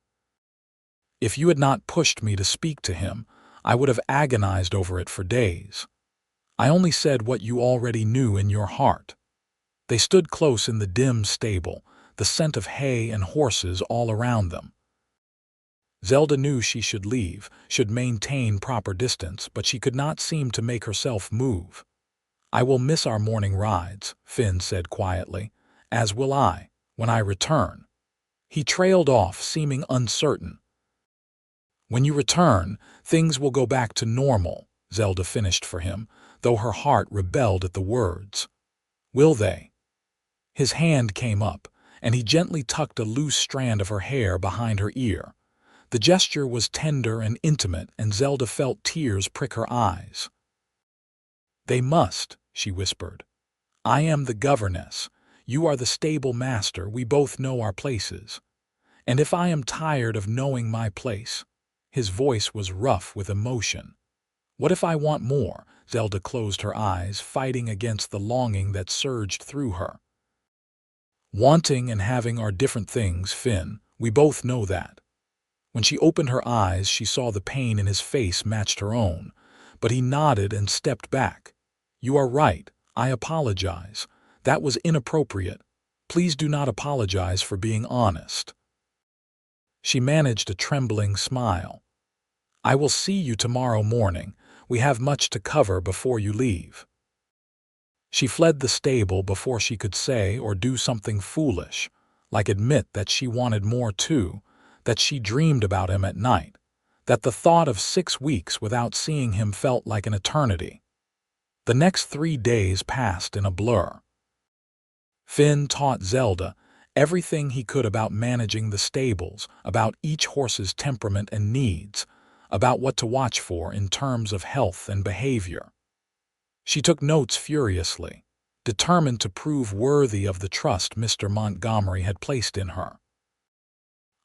"If you had not pushed me to speak to him, I would have agonized over it for days. I only said what you already knew in your heart." They stood close in the dim stable, the scent of hay and horses all around them. Zelda knew she should leave, should maintain proper distance, but she could not seem to make herself move. "I will miss our morning rides," Finn said quietly, "as will I, when I return." He trailed off, seeming uncertain. "When you return, things will go back to normal," Zelda finished for him, though her heart rebelled at the words. "Will they?" His hand came up, and he gently tucked a loose strand of her hair behind her ear. The gesture was tender and intimate, and Zelda felt tears prick her eyes. "They must," she whispered. "I am the governess. You are the stable master. We both know our places. And if I am tired of knowing my place—" His voice was rough with emotion. "What if I want more?" Zelda closed her eyes, fighting against the longing that surged through her. "Wanting and having are different things, Finn. We both know that." When she opened her eyes, she saw the pain in his face matched her own, but he nodded and stepped back. "You are right. I apologize. That was inappropriate. Please do not apologize for being honest." She managed a trembling smile. "I will see you tomorrow morning. We have much to cover before you leave." She fled the stable before she could say or do something foolish, like admit that she wanted more too, that she dreamed about him at night, that the thought of 6 weeks without seeing him felt like an eternity. The next 3 days passed in a blur. Finn taught Zelda everything he could about managing the stables, about each horse's temperament and needs, about what to watch for in terms of health and behavior. She took notes furiously, determined to prove worthy of the trust Mr. Montgomery had placed in her.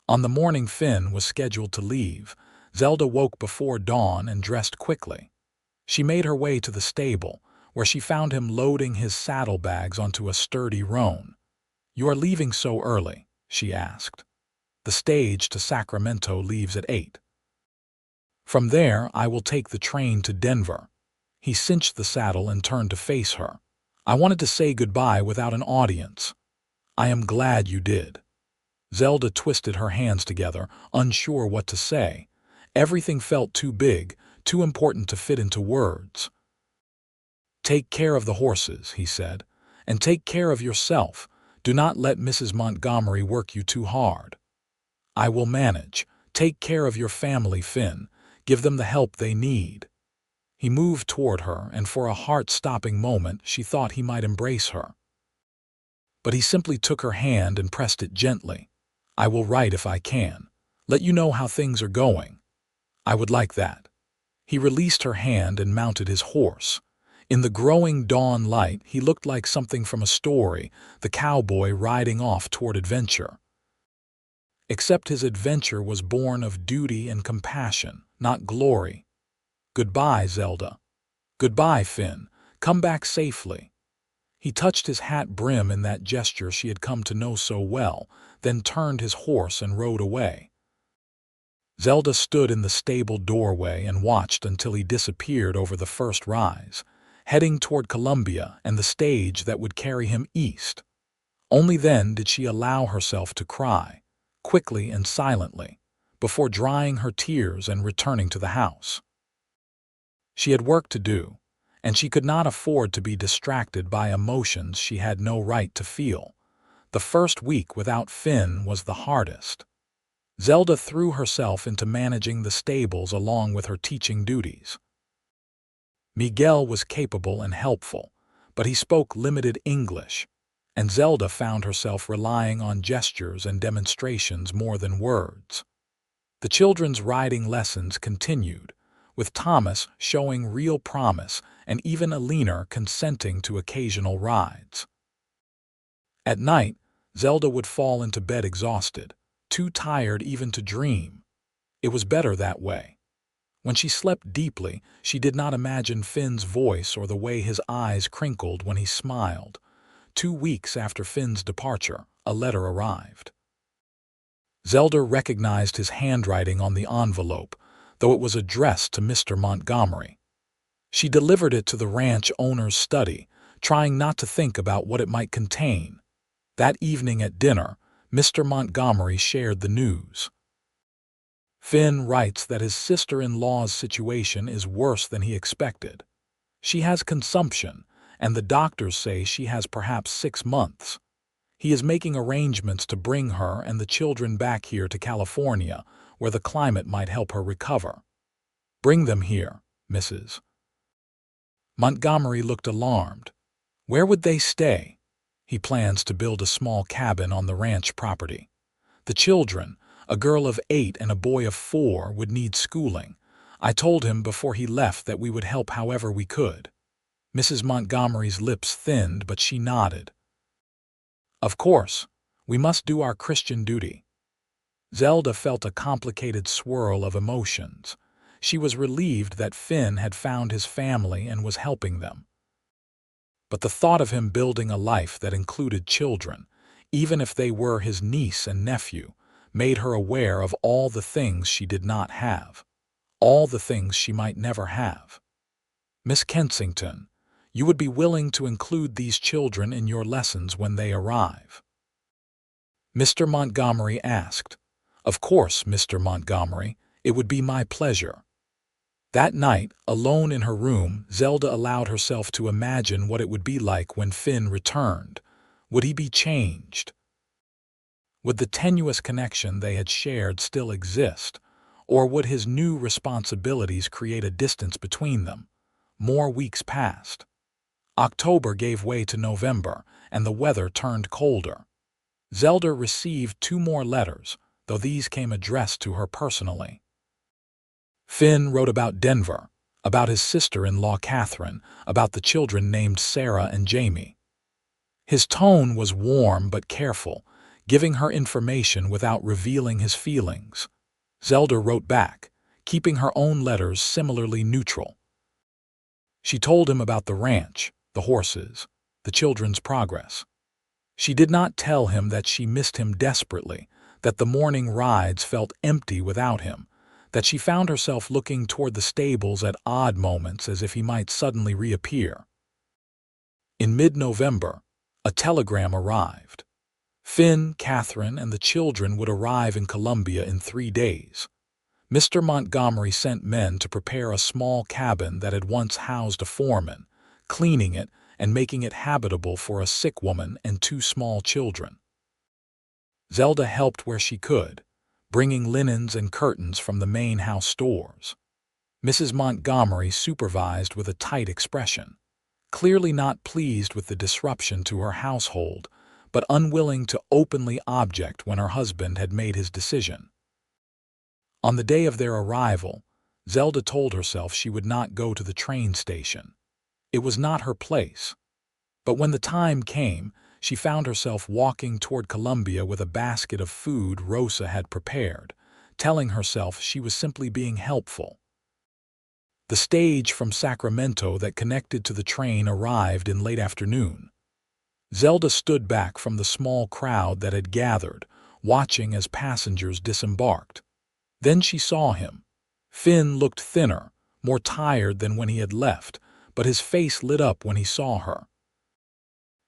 On the morning Finn was scheduled to leave, Zelda woke before dawn and dressed quickly. She made her way to the stable, where she found him loading his saddlebags onto a sturdy roan. "You are leaving so early?" she asked. "The stage to Sacramento leaves at 8. From there, I will take the train to Denver." He cinched the saddle and turned to face her. "I wanted to say goodbye without an audience." "I am glad you did." Zelda twisted her hands together, unsure what to say. Everything felt too big, too important to fit into words. "Take care of the horses," he said, "and take care of yourself. Do not let Mrs. Montgomery work you too hard." "I will manage. Take care of your family, Finn. Give them the help they need." He moved toward her, and for a heart-stopping moment she thought he might embrace her. But he simply took her hand and pressed it gently. "I will write if I can. Let you know how things are going." "I would like that." He released her hand and mounted his horse. In the growing dawn light, he looked like something from a story, the cowboy riding off toward adventure. Except his adventure was born of duty and compassion, not glory. "Goodbye, Zelda." "Goodbye, Finn. Come back safely." He touched his hat brim in that gesture she had come to know so well, then turned his horse and rode away. Zelda stood in the stable doorway and watched until he disappeared over the first rise, heading toward Columbia and the stage that would carry him east. Only then did she allow herself to cry, quickly and silently, before drying her tears and returning to the house. She had work to do, and she could not afford to be distracted by emotions she had no right to feel. The first week without Finn was the hardest. Zelda threw herself into managing the stables along with her teaching duties. Miguel was capable and helpful, but he spoke limited English, and Zelda found herself relying on gestures and demonstrations more than words. The children's riding lessons continued, with Thomas showing real promise and even Alina consenting to occasional rides. At night, Zelda would fall into bed exhausted, too tired even to dream. It was better that way. When she slept deeply, she did not imagine Finn's voice or the way his eyes crinkled when he smiled. 2 weeks after Finn's departure, a letter arrived. Zelda recognized his handwriting on the envelope, though it was addressed to Mr. Montgomery. She delivered it to the ranch owner's study, trying not to think about what it might contain. That evening at dinner, Mr. Montgomery shared the news. "Finn writes that his sister-in-law's situation is worse than he expected. She has consumption, and the doctors say she has perhaps 6 months. He is making arrangements to bring her and the children back here to California, where the climate might help her recover. Bring them here, Mrs." Montgomery looked alarmed. Where would they stay? "He plans to build a small cabin on the ranch property. The children, a girl of 8 and a boy of 4, would need schooling. I told him before he left that we would help however we could." Mrs. Montgomery's lips thinned, but she nodded. "Of course, we must do our Christian duty." Zelda felt a complicated swirl of emotions. She was relieved that Finn had found his family and was helping them. But the thought of him building a life that included children, even if they were his niece and nephew, made her aware of all the things she did not have, all the things she might never have. "Miss Kensington, you would be willing to include these children in your lessons when they arrive?" Mr. Montgomery asked. "Of course, Mr. Montgomery, it would be my pleasure." That night, alone in her room, Zelda allowed herself to imagine what it would be like when Finn returned. Would he be changed? Would the tenuous connection they had shared still exist, or would his new responsibilities create a distance between them? More weeks passed. October gave way to November, and the weather turned colder. Zelda received 2 more letters, though these came addressed to her personally. Finn wrote about Denver, about his sister-in-law Catherine, about the children named Sarah and Jamie. His tone was warm but careful, giving her information without revealing his feelings. Zelda wrote back, keeping her own letters similarly neutral. She told him about the ranch, the horses, the children's progress. She did not tell him that she missed him desperately, that the morning rides felt empty without him, that she found herself looking toward the stables at odd moments as if he might suddenly reappear. In mid-November, a telegram arrived. Finn, Catherine, and the children would arrive in Columbia in 3 days. Mr. Montgomery sent men to prepare a small cabin that had once housed a foreman, cleaning it and making it habitable for a sick woman and 2 small children. Zelda helped where she could, bringing linens and curtains from the main house stores. Mrs. Montgomery supervised with a tight expression, clearly not pleased with the disruption to her household, but unwilling to openly object when her husband had made his decision. On the day of their arrival, Zelda told herself she would not go to the train station. It was not her place. But when the time came, she found herself walking toward Columbia with a basket of food Rosa had prepared, telling herself she was simply being helpful. The stage from Sacramento that connected to the train arrived in late afternoon. Zelda stood back from the small crowd that had gathered, watching as passengers disembarked. Then she saw him. Finn looked thinner, more tired than when he had left, but his face lit up when he saw her.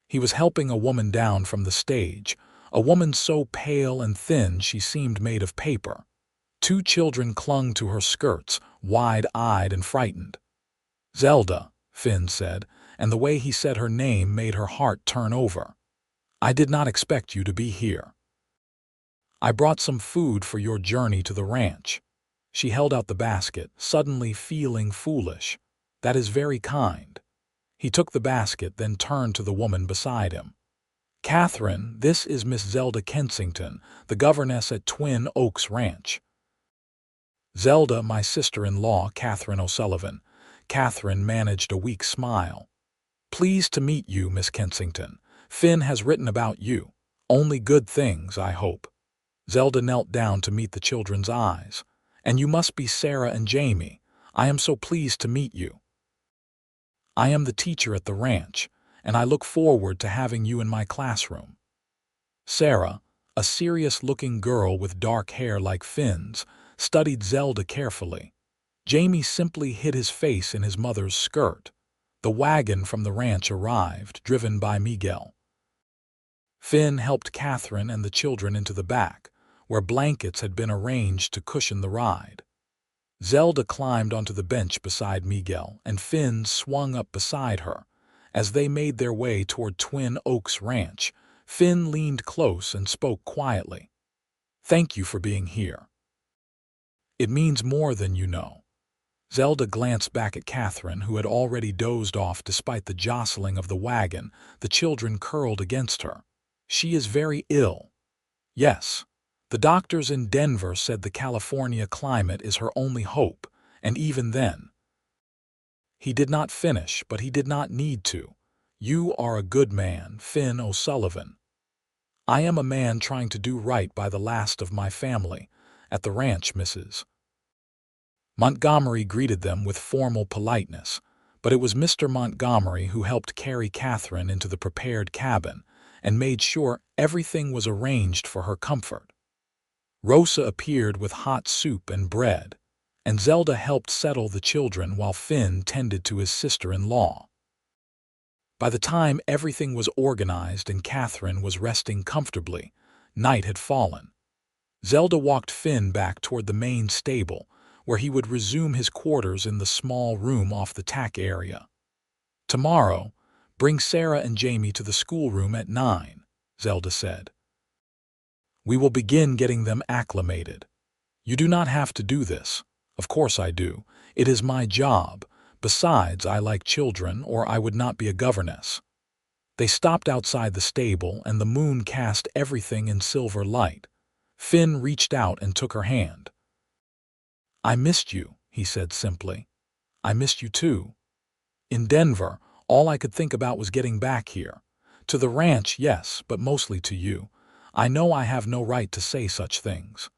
He was helping a woman down from the stage, a woman so pale and thin she seemed made of paper. 2 children clung to her skirts, wide-eyed and frightened. "Zelda," Finn said, and the way he said her name made her heart turn over. "I did not expect you to be here. I brought some food for your journey to the ranch." She held out the basket, suddenly feeling foolish. "That is very kind." He took the basket, then turned to the woman beside him. "Catherine, this is Miss Zelda Kensington, the governess at Twin Oaks Ranch." "Zelda, my sister-in-law, Catherine O'Sullivan." Catherine managed a weak smile. "Pleased to meet you, Miss Kensington. Finn has written about you. Only good things, I hope." Zelda knelt down to meet the children's eyes. "And you must be Sarah and Jamie. I am so pleased to meet you. I am the teacher at the ranch, and I look forward to having you in my classroom." Sarah, a serious-looking girl with dark hair like Finn's, studied Zelda carefully. Jamie simply hid his face in his mother's skirt. The wagon from the ranch arrived, driven by Miguel. Finn helped Catherine and the children into the back, where blankets had been arranged to cushion the ride. Zelda climbed onto the bench beside Miguel, and Finn swung up beside her. As they made their way toward Twin Oaks Ranch, Finn leaned close and spoke quietly. "Thank you for being here. It means more than you know." Zelda glanced back at Catherine, who had already dozed off despite the jostling of the wagon. The children curled against her. "She is very ill." "Yes. The doctors in Denver said the California climate is her only hope, and even then." He did not finish, but he did not need to. "You are a good man, Finn O'Sullivan." "I am a man trying to do right by the last of my family. At the ranch, Mrs. Montgomery greeted them with formal politeness, but it was Mr. Montgomery who helped carry Catherine into the prepared cabin and made sure everything was arranged for her comfort. Rosa appeared with hot soup and bread, and Zelda helped settle the children while Finn tended to his sister-in-law. By the time everything was organized and Catherine was resting comfortably, night had fallen. Zelda walked Finn back toward the main stable, where he would resume his quarters in the small room off the tack area. "Tomorrow, bring Sarah and Jamie to the schoolroom at 9, Zelda said. "We will begin getting them acclimated. You do not have to do this." "Of course I do. It is my job. Besides, I like children, or I would not be a governess." They stopped outside the stable, and the moon cast everything in silver light. Finn reached out and took her hand. "I missed you," he said simply. "I missed you too. In Denver, all I could think about was getting back here. To the ranch, yes, but mostly to you. I know I have no right to say such things.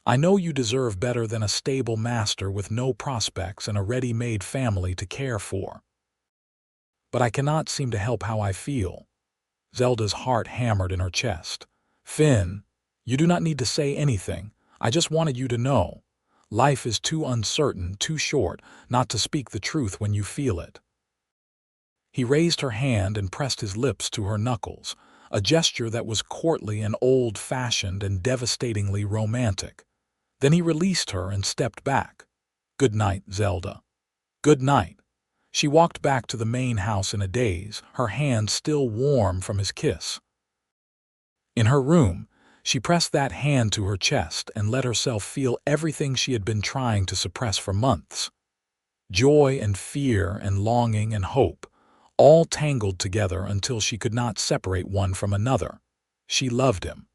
I know you deserve better than a stable master with no prospects and a ready-made family to care for. But I cannot seem to help how I feel." Zelda's heart hammered in her chest. "Finn, you do not need to say anything. I just wanted you to know. Life is too uncertain, too short, not to speak the truth when you feel it." He raised her hand and pressed his lips to her knuckles, a gesture that was courtly and old-fashioned and devastatingly romantic. Then he released her and stepped back. "Good night, Zelda." "Good night." She walked back to the main house in a daze, her hand still warm from his kiss. In her room, she pressed that hand to her chest and let herself feel everything she had been trying to suppress for months. Joy and fear and longing and hope, all tangled together until she could not separate one from another. She loved him.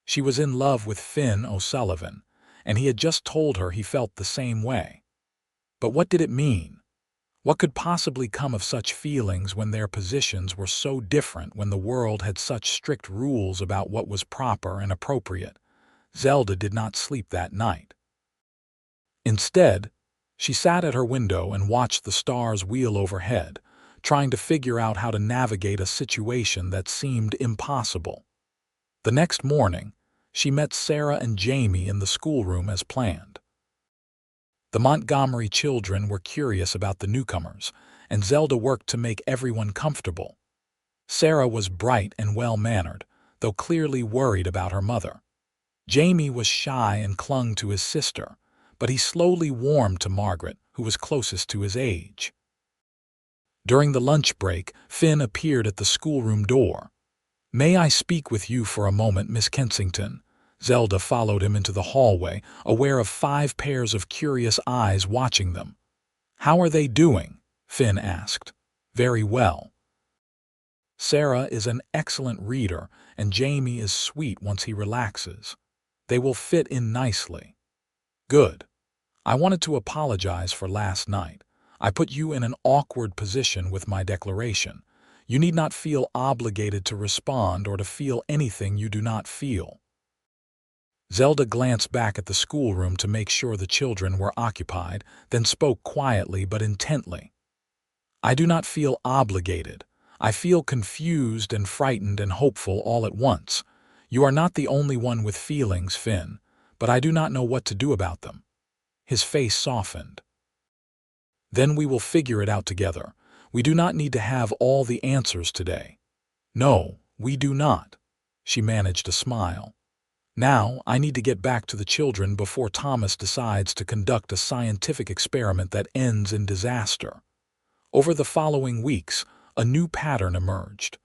She was in love with Finn O'Sullivan, and he had just told her he felt the same way. But what did it mean? What could possibly come of such feelings when their positions were so different, when the world had such strict rules about what was proper and appropriate? Zelda did not sleep that night. Instead, she sat at her window and watched the stars wheel overhead, trying to figure out how to navigate a situation that seemed impossible. The next morning, she met Sarah and Jamie in the schoolroom as planned. The Montgomery children were curious about the newcomers, and Zelda worked to make everyone comfortable. Sarah was bright and well-mannered, though clearly worried about her mother. Jamie was shy and clung to his sister, but he slowly warmed to Margaret, who was closest to his age. During the lunch break, Finn appeared at the schoolroom door. "May I speak with you for a moment, Miss Kensington?" Zelda followed him into the hallway, aware of 5 pairs of curious eyes watching them. "How are they doing?" Finn asked. "Very well. Sarah is an excellent reader, and Jamie is sweet once he relaxes. They will fit in nicely." "Good. I wanted to apologize for last night. I put you in an awkward position with my declaration. You need not feel obligated to respond or to feel anything you do not feel." Zelda glanced back at the schoolroom to make sure the children were occupied, then spoke quietly but intently. "I do not feel obligated. I feel confused and frightened and hopeful all at once. You are not the only one with feelings, Finn, but I do not know what to do about them." His face softened. "Then we will figure it out together. We do not need to have all the answers today." "No, we do not." She managed a smile. "Now, I need to get back to the children before Thomas decides to conduct a scientific experiment that ends in disaster." Over the following weeks, a new pattern emerged.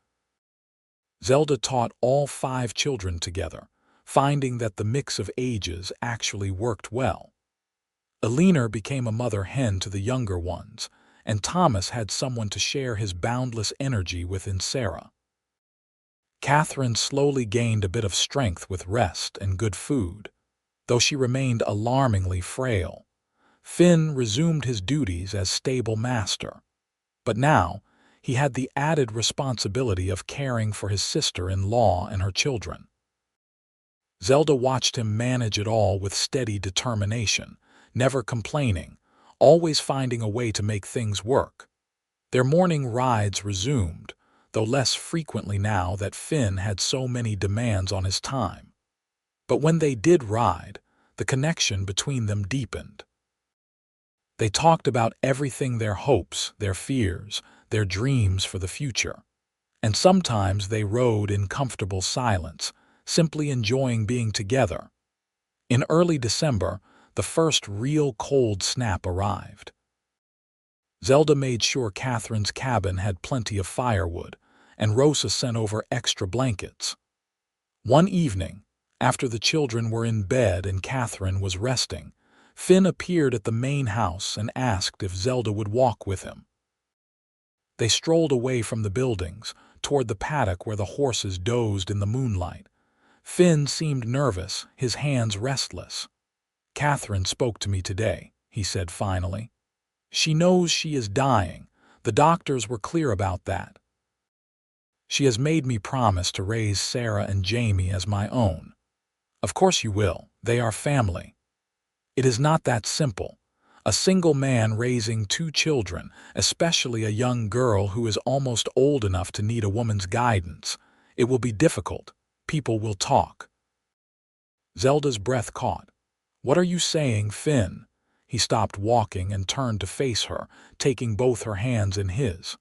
Zelda taught all 5 children together, finding that the mix of ages actually worked well. Eleanor became a mother hen to the younger ones, and Thomas had someone to share his boundless energy with in Sarah. Catherine slowly gained a bit of strength with rest and good food, though she remained alarmingly frail. Finn resumed his duties as stable master, but now he had the added responsibility of caring for his sister-in-law and her children. Zelda watched him manage it all with steady determination, never complaining, always finding a way to make things work. Their morning rides resumed, though less frequently now that Finn had so many demands on his time. But when they did ride, the connection between them deepened. They talked about everything, their hopes, their fears, their dreams for the future. And sometimes they rode in comfortable silence, simply enjoying being together. In early December, the first real cold snap arrived. Zelda made sure Catherine's cabin had plenty of firewood, and Rosa sent over extra blankets. One evening, after the children were in bed and Catherine was resting, Finn appeared at the main house and asked if Zelda would walk with him. They strolled away from the buildings, toward the paddock where the horses dozed in the moonlight. Finn seemed nervous, his hands restless. "Catherine spoke to me today," he said finally. "She knows she is dying. The doctors were clear about that. She has made me promise to raise Sarah and Jamie as my own." "Of course you will. They are family." "It is not that simple. A single man raising 2 children, especially a young girl who is almost old enough to need a woman's guidance. It will be difficult. People will talk." Zelda's breath caught. "What are you saying, Finn?" He stopped walking and turned to face her, taking both her hands in his.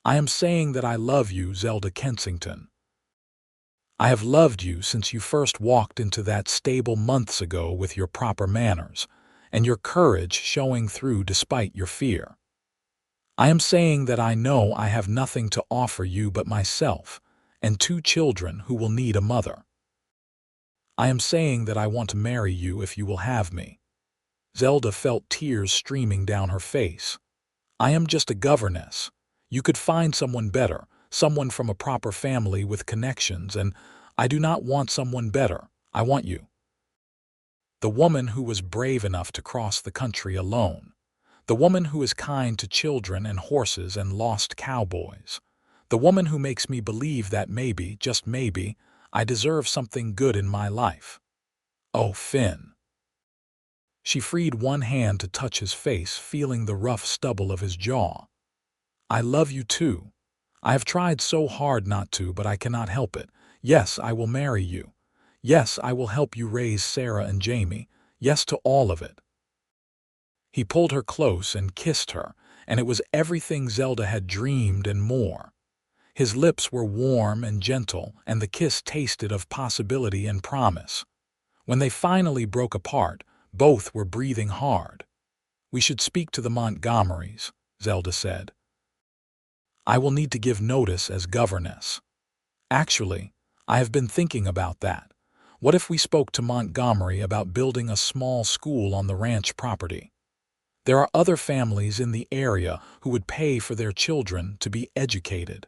I am saying that I love you, Zelda Kensington. I have loved you since you first walked into that stable months ago with your proper manners, and your courage showing through despite your fear. I am saying that I know I have nothing to offer you but myself, and 2 children who will need a mother. I am saying that I want to marry you if you will have me. Zelda felt tears streaming down her face. I am just a governess. You could find someone better, someone from a proper family with connections, and I do not want someone better. I want you. The woman who was brave enough to cross the country alone. The woman who is kind to children and horses and lost cowboys. The woman who makes me believe that maybe, just maybe, I deserve something good in my life. Oh, Finn. She freed one hand to touch his face, feeling the rough stubble of his jaw. I love you too. I have tried so hard not to, but I cannot help it. Yes, I will marry you. Yes, I will help you raise Sarah and Jamie. Yes to all of it. He pulled her close and kissed her, and it was everything Zelda had dreamed and more. His lips were warm and gentle, and the kiss tasted of possibility and promise. When they finally broke apart, both were breathing hard. We should speak to the Montgomerys, Zelda said. I will need to give notice as governess. Actually, I have been thinking about that. What if we spoke to Montgomery about building a small school on the ranch property? There are other families in the area who would pay for their children to be educated.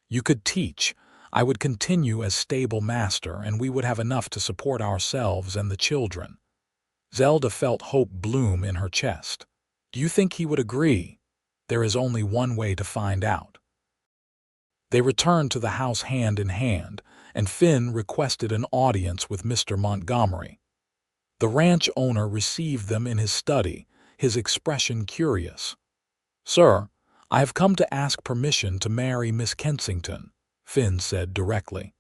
You could teach. I would continue as stable master, and we would have enough to support ourselves and the children. Zelda felt hope bloom in her chest. Do you think he would agree? There is only one way to find out. They returned to the house hand in hand, and Finn requested an audience with Mr. Montgomery. The ranch owner received them in his study, his expression curious. Sir, I have come to ask permission to marry Miss Kensington, Finn said directly.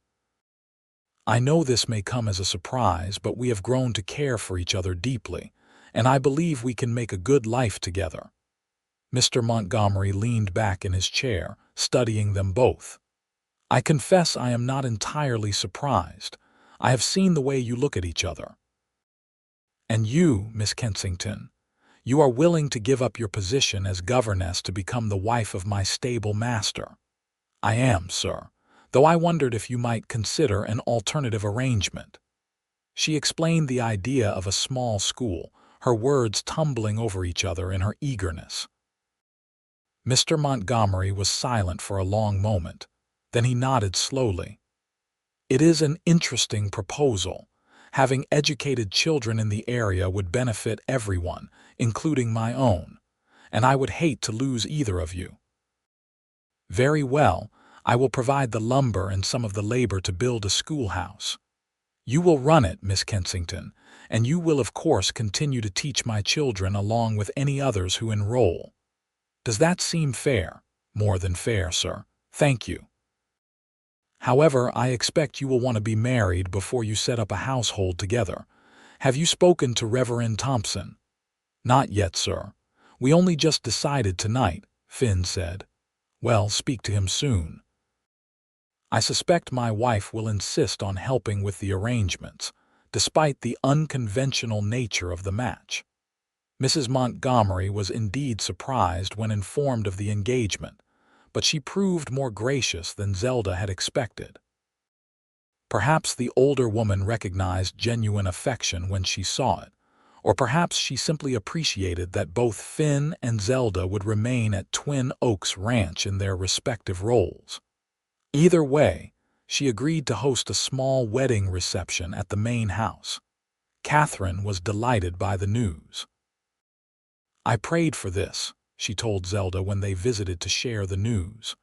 I know this may come as a surprise, but we have grown to care for each other deeply, and I believe we can make a good life together. Mr. Montgomery leaned back in his chair, studying them both. I confess I am not entirely surprised. I have seen the way you look at each other. And you, Miss Kensington, you are willing to give up your position as governess to become the wife of my stable master. I am, sir, though I wondered if you might consider an alternative arrangement. She explained the idea of a small school, her words tumbling over each other in her eagerness. Mr. Montgomery was silent for a long moment. Then he nodded slowly. It is an interesting proposal. Having educated children in the area would benefit everyone, including my own, and I would hate to lose either of you. Very well, I will provide the lumber and some of the labor to build a schoolhouse. You will run it, Miss Kensington, and you will of course continue to teach my children along with any others who enroll. Does that seem fair? More than fair, sir. Thank you. However, I expect you will want to be married before you set up a household together. Have you spoken to Reverend Thompson? Not yet, sir. We only just decided tonight, Finn said. Well, speak to him soon. I suspect my wife will insist on helping with the arrangements, despite the unconventional nature of the match. Mrs. Montgomery was indeed surprised when informed of the engagement, but she proved more gracious than Zelda had expected. Perhaps the older woman recognized genuine affection when she saw it, or perhaps she simply appreciated that both Finn and Zelda would remain at Twin Oaks Ranch in their respective roles. Either way, she agreed to host a small wedding reception at the main house. Catherine was delighted by the news. I prayed for this, she told Zelda when they visited to share the news.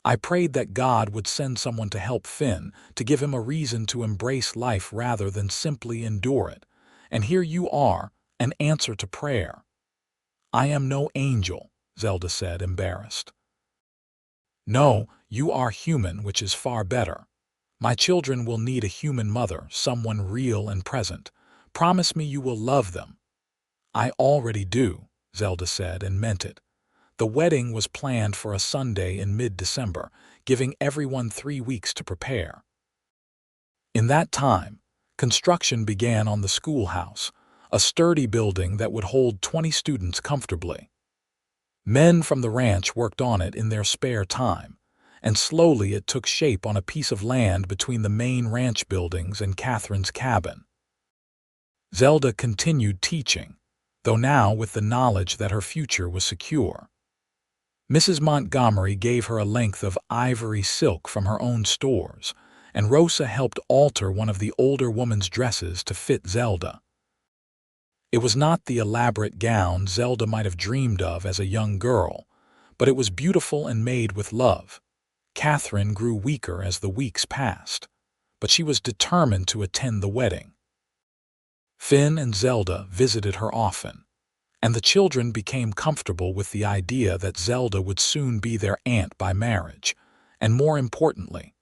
I prayed that God would send someone to help Finn, to give him a reason to embrace life rather than simply endure it. And here you are, an answer to prayer. I am no angel, Zelda said, embarrassed. No, you are human, which is far better. My children will need a human mother, someone real and present. Promise me you will love them. I already do, Zelda said, and meant it. The wedding was planned for a Sunday in mid-December, giving everyone 3 weeks to prepare. In that time, construction began on the schoolhouse, a sturdy building that would hold 20 students comfortably. Men from the ranch worked on it in their spare time, and slowly it took shape on a piece of land between the main ranch buildings and Catherine's cabin. Zelda continued teaching, though now with the knowledge that her future was secure. Mrs. Montgomery gave her a length of ivory silk from her own stores, and Rosa helped alter one of the older woman's dresses to fit Zelda. It was not the elaborate gown Zelda might have dreamed of as a young girl, but it was beautiful and made with love. Catherine grew weaker as the weeks passed, but she was determined to attend the wedding. Finn and Zelda visited her often, and the children became comfortable with the idea that Zelda would soon be their aunt by marriage, and more importantly,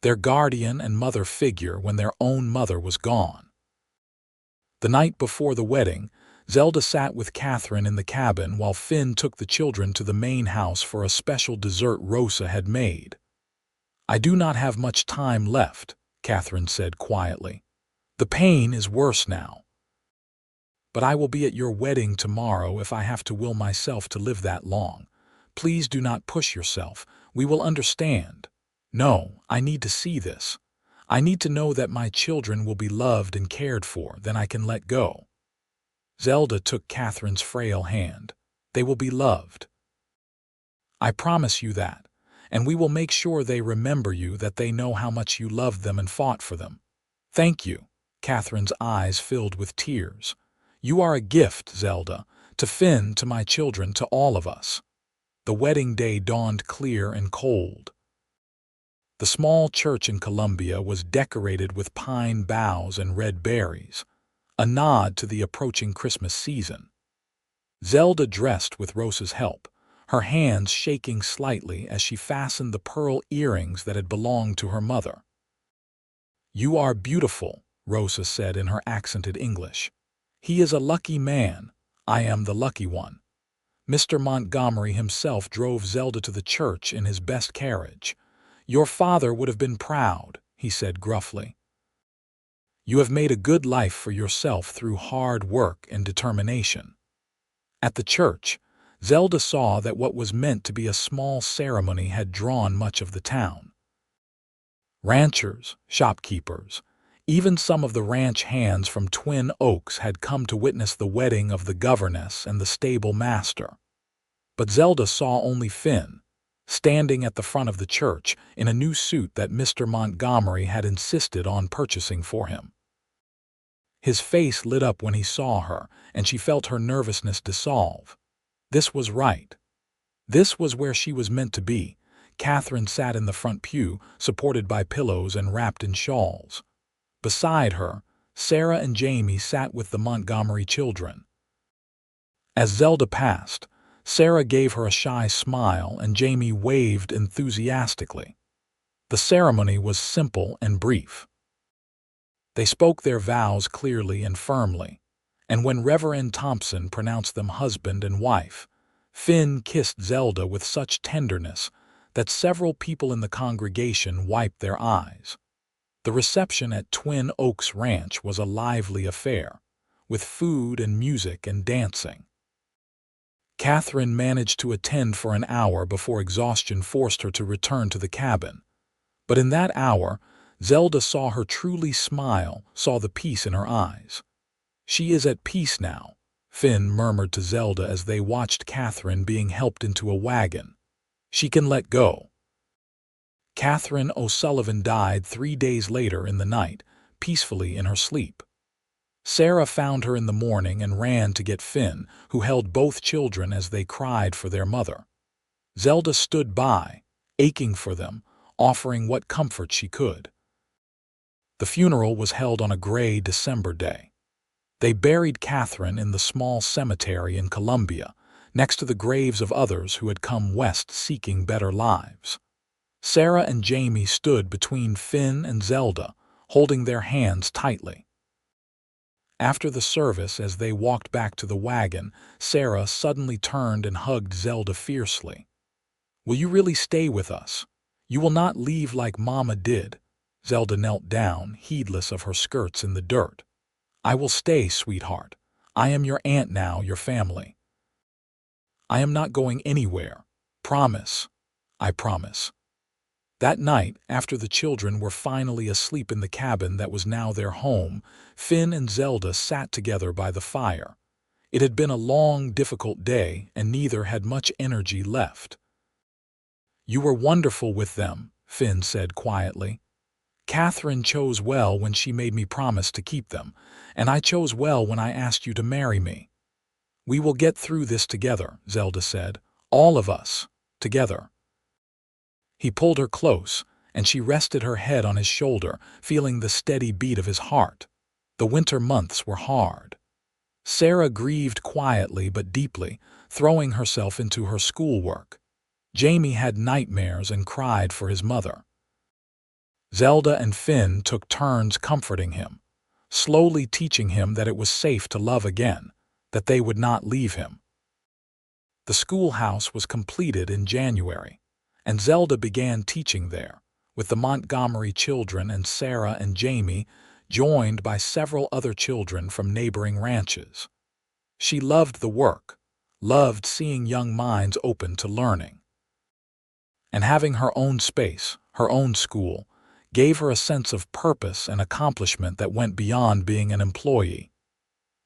their guardian and mother figure when their own mother was gone. The night before the wedding, Zelda sat with Catherine in the cabin while Finn took the children to the main house for a special dessert Rosa had made. "I do not have much time left," Catherine said quietly. "The pain is worse now. But I will be at your wedding tomorrow if I have to will myself to live that long. Please do not push yourself. We will understand. No, I need to see this. I need to know that my children will be loved and cared for, then I can let go." Zelda took Catherine's frail hand. "They will be loved. I promise you that, and we will make sure they remember you, that they know how much you loved them and fought for them." "Thank you." Catherine's eyes filled with tears. "You are a gift, Zelda, to Finn, to my children, to all of us." The wedding day dawned clear and cold. The small church in Columbia was decorated with pine boughs and red berries, a nod to the approaching Christmas season. Zelda dressed with Rosa's help, her hands shaking slightly as she fastened the pearl earrings that had belonged to her mother. "You are beautiful," Rosa said in her accented English. "He is a lucky man. I am the lucky one." Mr. Montgomery himself drove Zelda to the church in his best carriage. "Your father would have been proud," he said gruffly. "You have made a good life for yourself through hard work and determination." At the church, Zelda saw that what was meant to be a small ceremony had drawn much of the town. Ranchers, shopkeepers, even some of the ranch hands from Twin Oaks had come to witness the wedding of the governess and the stable master. But Zelda saw only Finn, standing at the front of the church in a new suit that Mr. Montgomery had insisted on purchasing for him. His face lit up when he saw her, and she felt her nervousness dissolve. This was right. This was where she was meant to be. Catherine sat in the front pew, supported by pillows and wrapped in shawls. Beside her, Sarah and Jamie sat with the Montgomery children. As Zelda passed, Sarah gave her a shy smile and Jamie waved enthusiastically. The ceremony was simple and brief. They spoke their vows clearly and firmly, and when Reverend Thompson pronounced them husband and wife, Finn kissed Zelda with such tenderness that several people in the congregation wiped their eyes. The reception at Twin Oaks Ranch was a lively affair, with food and music and dancing. Catherine managed to attend for an hour before exhaustion forced her to return to the cabin. But in that hour, Zelda saw her truly smile, saw the peace in her eyes. "She is at peace now," Finn murmured to Zelda as they watched Catherine being helped into a wagon. "She can let go." Catherine O'Sullivan died 3 days later in the night, peacefully in her sleep. Sarah found her in the morning and ran to get Finn, who held both children as they cried for their mother. Zelda stood by, aching for them, offering what comfort she could. The funeral was held on a gray December day. They buried Catherine in the small cemetery in Columbia, next to the graves of others who had come west seeking better lives. Sarah and Jamie stood between Finn and Zelda, holding their hands tightly. After the service, as they walked back to the wagon, Sarah suddenly turned and hugged Zelda fiercely. "Will you really stay with us? You will not leave like Mama did." Zelda knelt down, heedless of her skirts in the dirt. "I will stay, sweetheart. I am your aunt now, your family. I am not going anywhere. Promise." "I promise." That night, after the children were finally asleep in the cabin that was now their home, Finn and Zelda sat together by the fire. It had been a long, difficult day, and neither had much energy left. "You were wonderful with them," Finn said quietly. "Catherine chose well when she made me promise to keep them, and I chose well when I asked you to marry me." "We will get through this together," Zelda said. "All of us. Together." He pulled her close, and she rested her head on his shoulder, feeling the steady beat of his heart. The winter months were hard. Sarah grieved quietly but deeply, throwing herself into her schoolwork. Jamie had nightmares and cried for his mother. Zelda and Finn took turns comforting him, slowly teaching him that it was safe to love again, that they would not leave him. The schoolhouse was completed in January, and Zelda began teaching there, with the Montgomery children and Sarah and Jamie, joined by several other children from neighboring ranches. She loved the work, loved seeing young minds open to learning. And having her own space, her own school, gave her a sense of purpose and accomplishment that went beyond being an employee.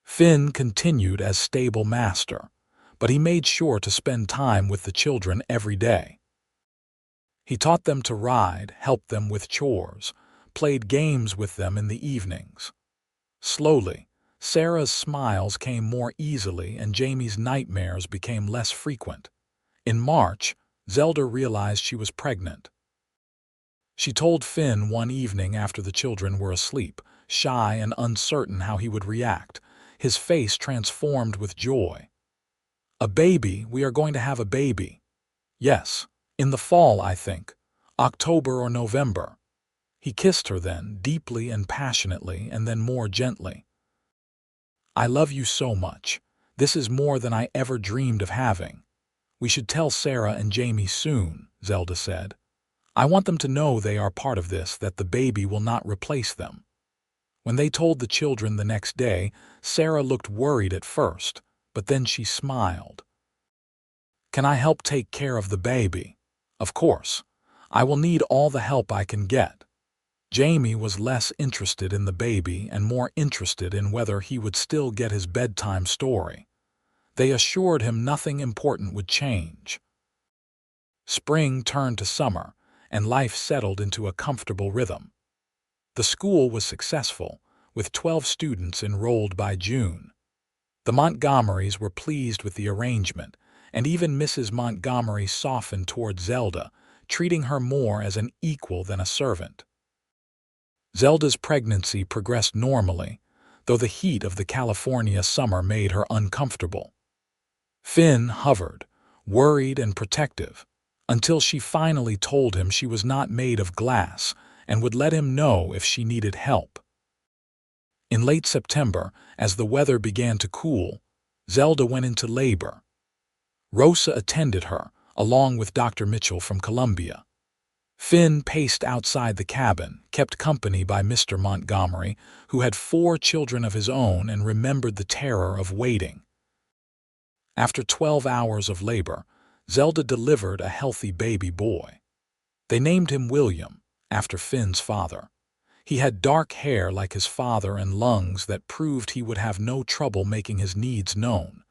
Finn continued as stable master, but he made sure to spend time with the children every day. He taught them to ride, helped them with chores, played games with them in the evenings. Slowly, Sarah's smiles came more easily and Jamie's nightmares became less frequent. In March, Zelda realized she was pregnant. She told Finn one evening after the children were asleep, shy and uncertain how he would react, his face transformed with joy. "A baby, we are going to have a baby." "Yes, in the fall, I think, October or November." He kissed her then, deeply and passionately, and then more gently. "I love you so much. This is more than I ever dreamed of having. We should tell Sarah and Jamie soon," Zelda said. "I want them to know they are part of this, that the baby will not replace them." When they told the children the next day, Sarah looked worried at first, but then she smiled. "Can I help take care of the baby?" "Of course. I will need all the help I can get." Jamie was less interested in the baby and more interested in whether he would still get his bedtime story. They assured him nothing important would change. Spring turned to summer, and life settled into a comfortable rhythm. The school was successful, with 12 students enrolled by June. The Montgomerys were pleased with the arrangement, and even Mrs. Montgomery softened toward Zelda, treating her more as an equal than a servant. Zelda's pregnancy progressed normally, though the heat of the California summer made her uncomfortable. Finn hovered, worried and protective, until she finally told him she was not made of glass and would let him know if she needed help. In late September, as the weather began to cool, Zelda went into labor. Rosa attended her, along with Dr. Mitchell from Columbia. Finn paced outside the cabin, kept company by Mr. Montgomery, who had 4 children of his own and remembered the terror of waiting. After 12 hours of labor, Zelda delivered a healthy baby boy. They named him William, after Finn's father. He had dark hair like his father and lungs that proved he would have no trouble making his needs known.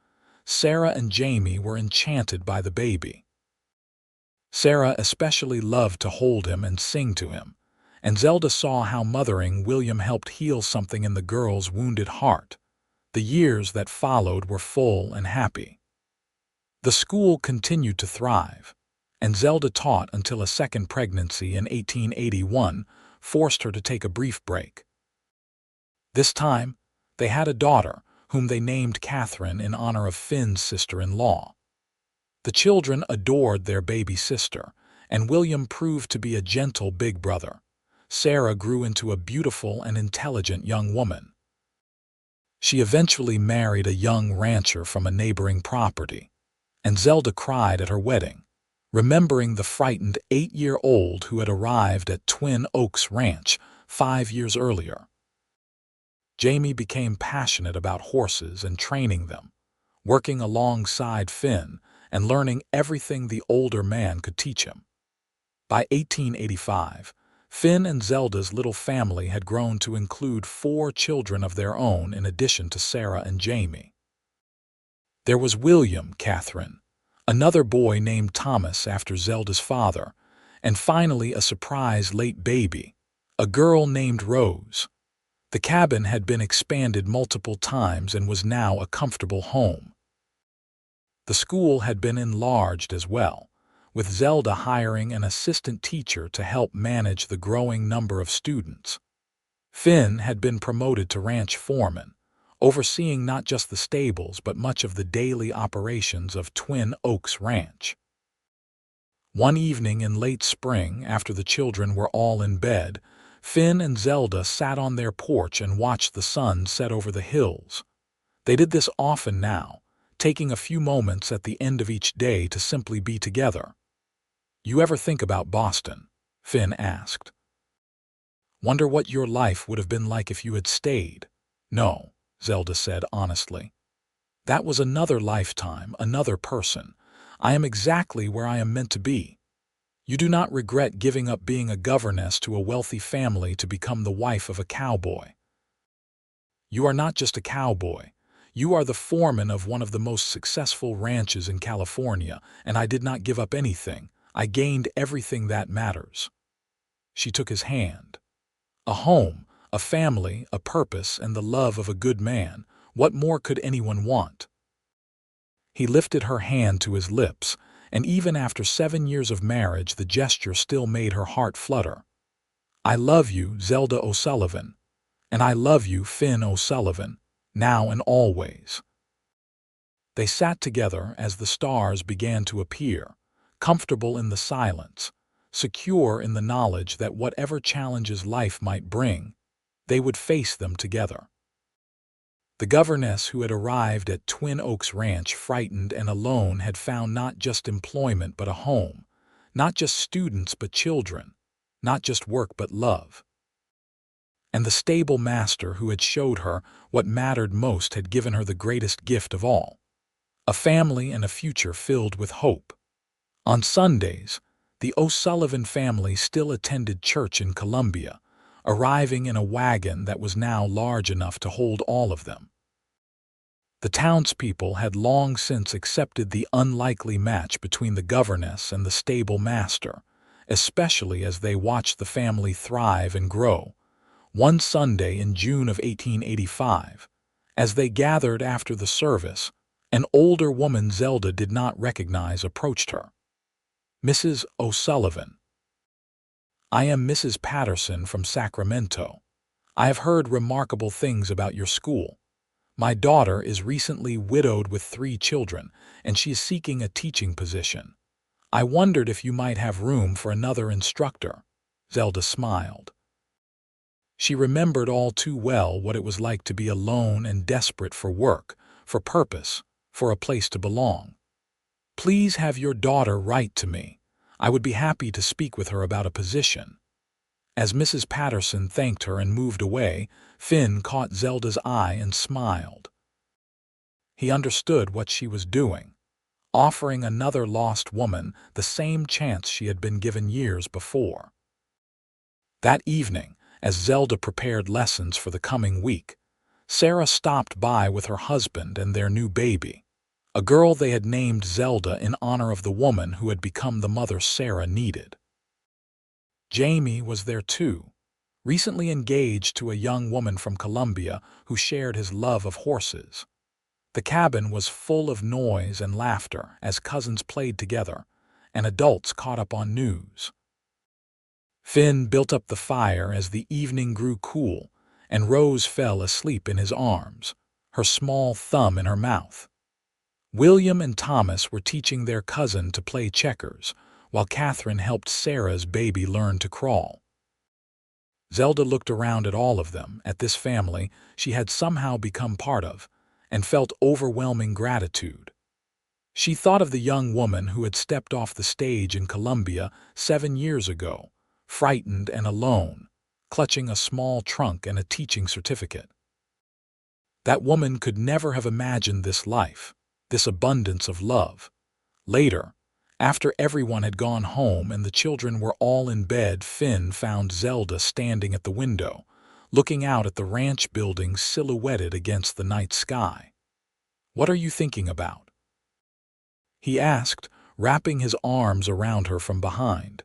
Sarah and Jamie were enchanted by the baby. Sarah especially loved to hold him and sing to him, and Zelda saw how mothering William helped heal something in the girl's wounded heart. The years that followed were full and happy. The school continued to thrive, and Zelda taught until a second pregnancy in 1881 forced her to take a brief break. This time, they had a daughter, whom they named Catherine in honor of Finn's sister-in-law. The children adored their baby sister, and William proved to be a gentle big brother. Sarah grew into a beautiful and intelligent young woman. She eventually married a young rancher from a neighboring property, and Zelda cried at her wedding, remembering the frightened 8-year-old who had arrived at Twin Oaks Ranch 5 years earlier. Jamie became passionate about horses and training them, working alongside Finn and learning everything the older man could teach him. By 1885, Finn and Zelda's little family had grown to include 4 children of their own in addition to Sarah and Jamie. There was William, Catherine, another boy named Thomas after Zelda's father, and finally a surprise late baby, a girl named Rose. The cabin had been expanded multiple times and was now a comfortable home. The school had been enlarged as well, with Zelda hiring an assistant teacher to help manage the growing number of students. Finn had been promoted to ranch foreman, overseeing not just the stables but much of the daily operations of Twin Oaks Ranch. One evening in late spring, after the children were all in bed, Finn and Zelda sat on their porch and watched the sun set over the hills. They did this often now, taking a few moments at the end of each day to simply be together. "You ever think about Boston?" Finn asked. "Wonder what your life would have been like if you had stayed?" "No," Zelda said honestly. "That was another lifetime, another person. I am exactly where I am meant to be." "You do not regret giving up being a governess to a wealthy family to become the wife of a cowboy?" "You are not just a cowboy. You are the foreman of one of the most successful ranches in California, and I did not give up anything. I gained everything that matters." She took his hand. "A home, a family, a purpose, and the love of a good man. What more could anyone want?" He lifted her hand to his lips, and even after 7 years of marriage, the gesture still made her heart flutter. "I love you, Zelda O'Sullivan. And I love you, Finn O'Sullivan, now and always." They sat together as the stars began to appear, comfortable in the silence, secure in the knowledge that whatever challenges life might bring, they would face them together. The governess who had arrived at Twin Oaks Ranch frightened and alone had found not just employment but a home, not just students but children, not just work but love. And the stable master who had showed her what mattered most had given her the greatest gift of all, a family and a future filled with hope. On Sundays, the O'Sullivan family still attended church in Columbia, arriving in a wagon that was now large enough to hold all of them. The townspeople had long since accepted the unlikely match between the governess and the stable master, especially as they watched the family thrive and grow. One Sunday in June of 1885, as they gathered after the service, an older woman Zelda did not recognize approached her. "Mrs. O'Sullivan." "I am Mrs. Patterson from Sacramento. I have heard remarkable things about your school. My daughter is recently widowed with 3 children, and she is seeking a teaching position. I wondered if you might have room for another instructor." Zelda smiled. She remembered all too well what it was like to be alone and desperate for work, for purpose, for a place to belong. "Please have your daughter write to me. I would be happy to speak with her about a position." As Mrs. Patterson thanked her and moved away, Finn caught Zelda's eye and smiled. He understood what she was doing, offering another lost woman the same chance she had been given years before. That evening, as Zelda prepared lessons for the coming week, Sarah stopped by with her husband and their new baby, a girl they had named Zelda in honor of the woman who had become the mother Sarah needed. Jamie was there too, recently engaged to a young woman from Columbia who shared his love of horses. The cabin was full of noise and laughter as cousins played together, and adults caught up on news. Finn built up the fire as the evening grew cool, and Rose fell asleep in his arms, her small thumb in her mouth. William and Thomas were teaching their cousin to play checkers, while Catherine helped Sarah's baby learn to crawl. Zelda looked around at all of them, at this family she had somehow become part of, and felt overwhelming gratitude. She thought of the young woman who had stepped off the stage in Columbia 7 years ago, frightened and alone, clutching a small trunk and a teaching certificate. That woman could never have imagined this life, this abundance of love. Later, after everyone had gone home and the children were all in bed, Finn found Zelda standing at the window, looking out at the ranch buildings silhouetted against the night sky. "What are you thinking about?" he asked, wrapping his arms around her from behind.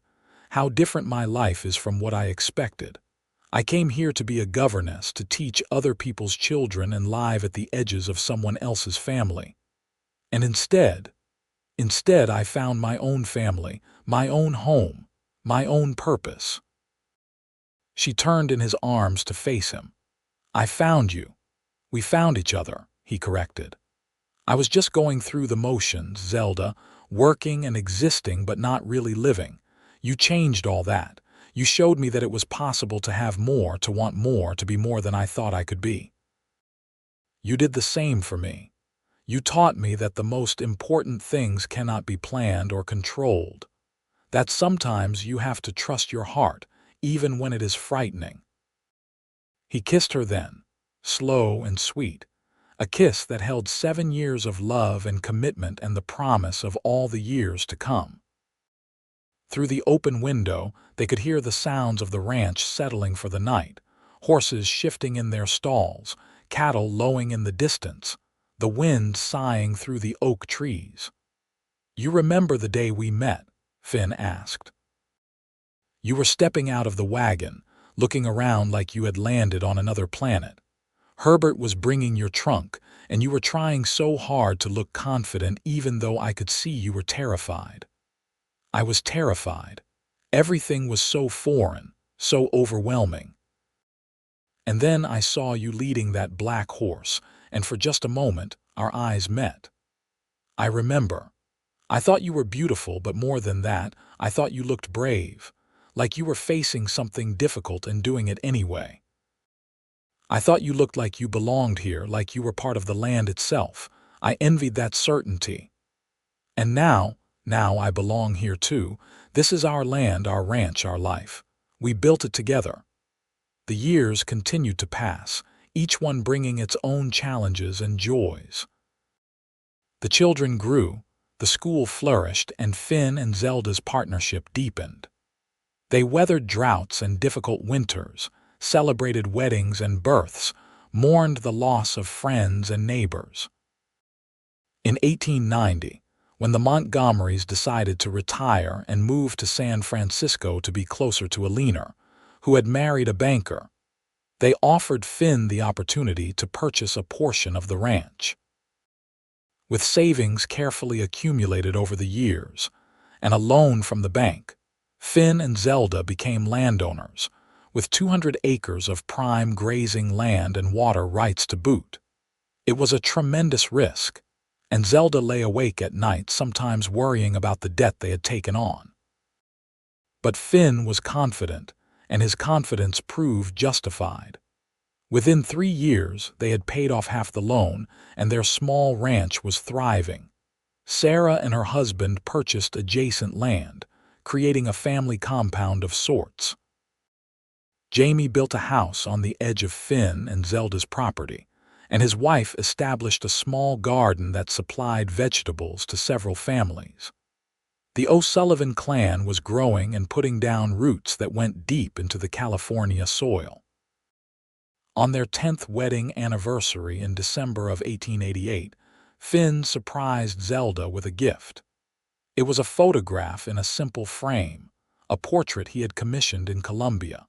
"How different my life is from what I expected. I came here to be a governess, to teach other people's children and live at the edges of someone else's family. And instead I found my own family, my own home, my own purpose." She turned in his arms to face him. "I found you. We found each other," he corrected. "I was just going through the motions, Zelda, working and existing but not really living. You changed all that. You showed me that it was possible to have more, to want more, to be more than I thought I could be. You did the same for me. You taught me that the most important things cannot be planned or controlled. That sometimes you have to trust your heart, even when it is frightening." He kissed her then, slow and sweet, a kiss that held 7 years of love and commitment and the promise of all the years to come. Through the open window, they could hear the sounds of the ranch settling for the night, horses shifting in their stalls, cattle lowing in the distance, the wind sighing through the oak trees. "You remember the day we met?" Finn asked. "You were stepping out of the wagon, looking around like you had landed on another planet. Herbert was bringing your trunk, and you were trying so hard to look confident even though I could see you were terrified. I was terrified. Everything was so foreign, so overwhelming. And then I saw you leading that black horse, and for just a moment, our eyes met. I remember. I thought you were beautiful, but more than that, I thought you looked brave, like you were facing something difficult and doing it anyway. I thought you looked like you belonged here, like you were part of the land itself. I envied that certainty. And now I belong here too. This is our land, our ranch, our life. We built it together." The years continued to pass, each one bringing its own challenges and joys. The children grew, the school flourished, and Finn and Zelda's partnership deepened. They weathered droughts and difficult winters, celebrated weddings and births, mourned the loss of friends and neighbors. In 1890, when the Montgomerys decided to retire and move to San Francisco to be closer to Alina, who had married a banker, they offered Finn the opportunity to purchase a portion of the ranch. With savings carefully accumulated over the years, and a loan from the bank, Finn and Zelda became landowners, with 200 acres of prime grazing land and water rights to boot. It was a tremendous risk, and Zelda lay awake at night sometimes worrying about the debt they had taken on. But Finn was confident, and his confidence proved justified. Within 3 years, they had paid off half the loan, and their small ranch was thriving. Sarah and her husband purchased adjacent land, creating a family compound of sorts. Jamie built a house on the edge of Finn and Zelda's property, and his wife established a small garden that supplied vegetables to several families. The O'Sullivan clan was growing and putting down roots that went deep into the California soil. On their 10th wedding anniversary in December of 1888, Finn surprised Zelda with a gift. It was a photograph in a simple frame, a portrait he had commissioned in Colombia.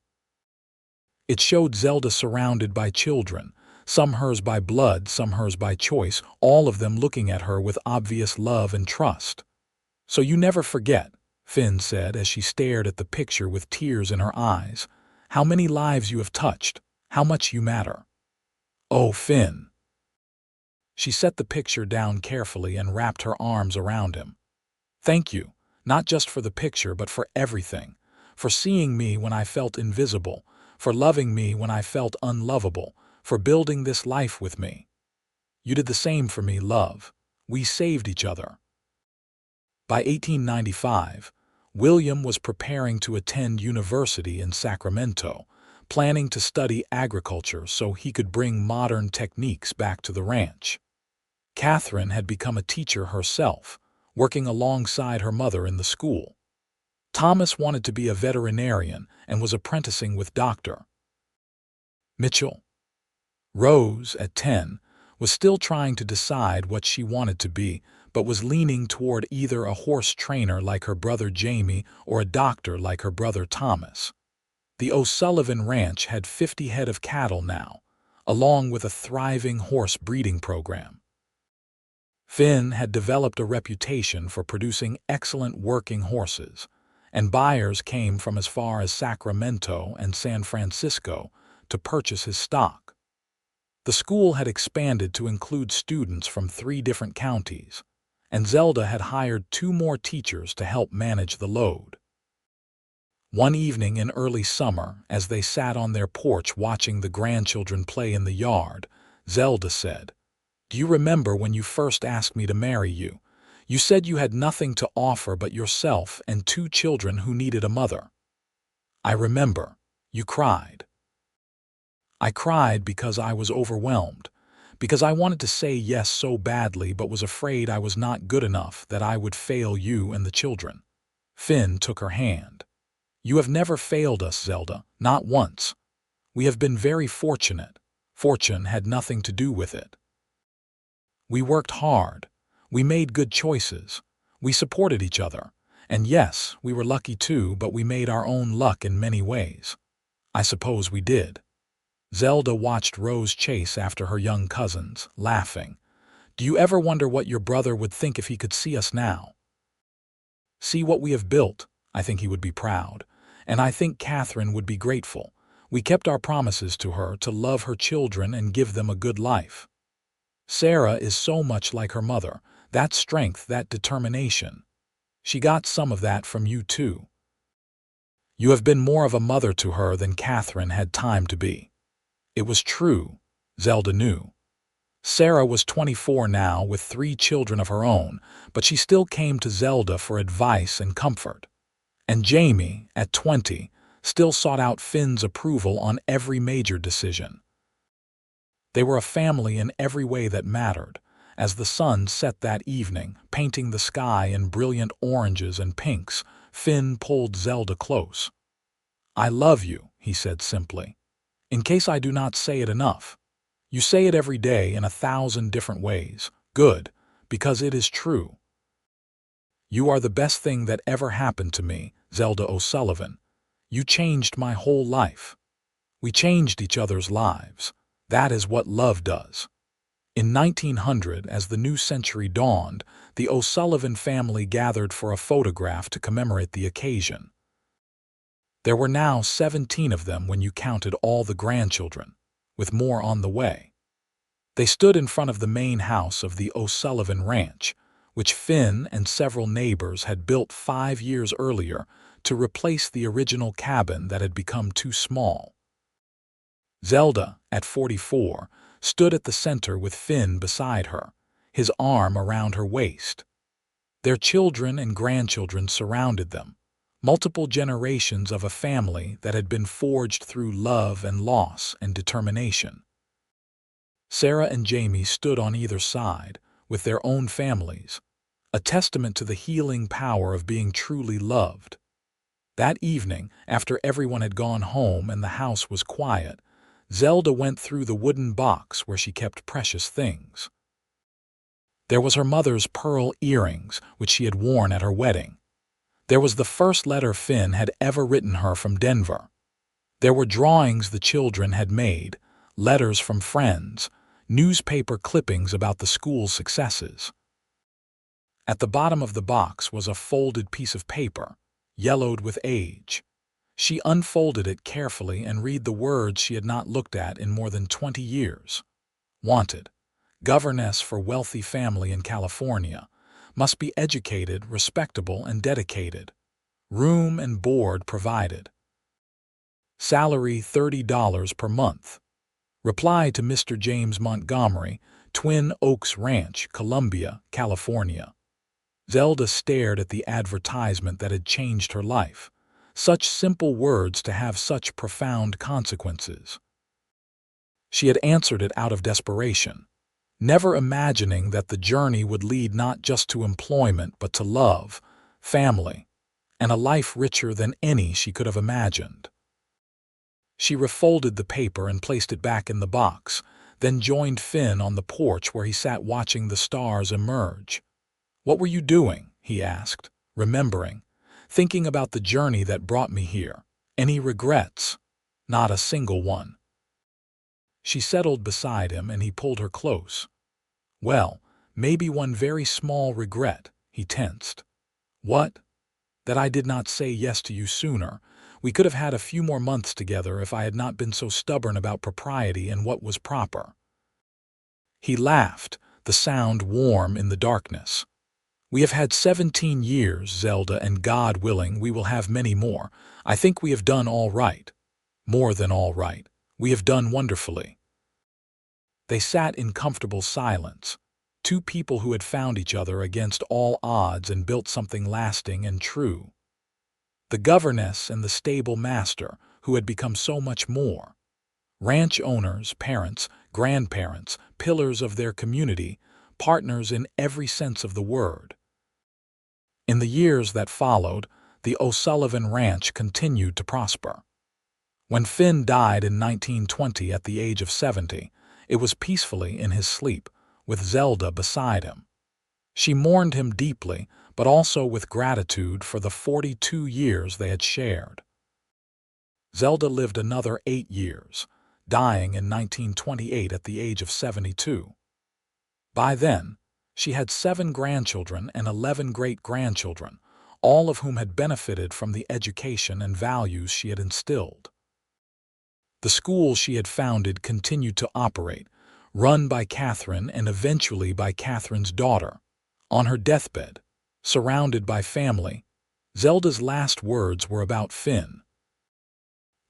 It showed Zelda surrounded by children, some hers by blood, some hers by choice, all of them looking at her with obvious love and trust. "So you never forget," Finn said as she stared at the picture with tears in her eyes, "how many lives you have touched, how much you matter." "Oh, Finn." She set the picture down carefully and wrapped her arms around him. "Thank you, not just for the picture but for everything, for seeing me when I felt invisible, for loving me when I felt unlovable, for building this life with me. You did the same for me, love. We saved each other." By 1895, William was preparing to attend university in Sacramento, planning to study agriculture so he could bring modern techniques back to the ranch. Catherine had become a teacher herself, working alongside her mother in the school. Thomas wanted to be a veterinarian and was apprenticing with Dr. Mitchell. Rose, at 10, was still trying to decide what she wanted to be, but was leaning toward either a horse trainer like her brother Jamie or a doctor like her brother Thomas. The O'Sullivan Ranch had 50 head of cattle now, along with a thriving horse breeding program. Finn had developed a reputation for producing excellent working horses, and buyers came from as far as Sacramento and San Francisco to purchase his stock. The school had expanded to include students from 3 different counties, and Zelda had hired 2 more teachers to help manage the load. One evening in early summer, as they sat on their porch watching the grandchildren play in the yard, Zelda said, "Do you remember when you first asked me to marry you? You said you had nothing to offer but yourself and 2 children who needed a mother." "I remember." "You cried." "I cried because I was overwhelmed, because I wanted to say yes so badly but was afraid I was not good enough, that I would fail you and the children." Finn took her hand. "You have never failed us, Zelda, not once. We have been very fortunate. Fortune had nothing to do with it. We worked hard. We made good choices. We supported each other. And yes, we were lucky too, but we made our own luck in many ways." "I suppose we did." Zelda watched Rose chase after her young cousins, laughing. "Do you ever wonder what your brother would think if he could see us now? See what we have built. I think he would be proud. And I think Catherine would be grateful. We kept our promises to her to love her children and give them a good life. Sarah is so much like her mother, that strength, that determination. She got some of that from you too. You have been more of a mother to her than Catherine had time to be." It was true, Zelda knew. Sarah was 24 now with 3 children of her own, but she still came to Zelda for advice and comfort. And Jamie, at 20, still sought out Finn's approval on every major decision. They were a family in every way that mattered. As the sun set that evening, painting the sky in brilliant oranges and pinks, Finn pulled Zelda close. "I love you," he said simply. "In case I do not say it enough. You say it every day in 1,000 different ways. Good, because it is true. You are the best thing that ever happened to me, Zelda O'Sullivan. You changed my whole life. We changed each other's lives. That is what love does." In 1900, as the new century dawned, the O'Sullivan family gathered for a photograph to commemorate the occasion. There were now 17 of them when you counted all the grandchildren, with more on the way. They stood in front of the main house of the O'Sullivan Ranch, which Finn and several neighbors had built 5 years earlier to replace the original cabin that had become too small. Zelda, at 44, stood at the center with Finn beside her, his arm around her waist. Their children and grandchildren surrounded them, multiple generations of a family that had been forged through love and loss and determination. Sarah and Jamie stood on either side, with their own families, a testament to the healing power of being truly loved. That evening, after everyone had gone home and the house was quiet, Zelda went through the wooden box where she kept precious things. There was her mother's pearl earrings, which she had worn at her wedding. There was the first letter Finn had ever written her from Denver. There were drawings the children had made, letters from friends, newspaper clippings about the school's successes. At the bottom of the box was a folded piece of paper, yellowed with age. She unfolded it carefully and read the words she had not looked at in more than 20 years. Wanted. Governess for wealthy family in California. Must be educated, respectable, and dedicated. Room and board provided. Salary $30 per month. Reply to Mr. James Montgomery, Twin Oaks Ranch, Columbia, California. Zelda stared at the advertisement that had changed her life. Such simple words to have such profound consequences. She had answered it out of desperation, never imagining that the journey would lead not just to employment but to love, family, and a life richer than any she could have imagined. She refolded the paper and placed it back in the box, then joined Finn on the porch where he sat watching the stars emerge. "What were you doing?" he asked, remembering, "thinking about the journey that brought me here. Any regrets?" "Not a single one." She settled beside him and he pulled her close. "Well, maybe one very small regret," he tensed. "What?" "That I did not say yes to you sooner. We could have had a few more months together if I had not been so stubborn about propriety and what was proper." He laughed, the sound warm in the darkness. "We have had 17 years, Zelda, and God willing, we will have many more. I think we have done all right. More than all right. We have done wonderfully." They sat in comfortable silence, two people who had found each other against all odds and built something lasting and true. The governess and the stable master, who had become so much more. Ranch owners, parents, grandparents, pillars of their community, partners in every sense of the word. In the years that followed, the O'Sullivan Ranch continued to prosper. When Finn died in 1920 at the age of 70, it was peacefully in his sleep, with Zelda beside him. She mourned him deeply, but also with gratitude for the 42 years they had shared. Zelda lived another 8 years, dying in 1928 at the age of 72. By then, she had 7 grandchildren and 11 great-grandchildren, all of whom had benefited from the education and values she had instilled. The school she had founded continued to operate, run by Catherine and eventually by Catherine's daughter. On her deathbed, surrounded by family, Zelda's last words were about Finn.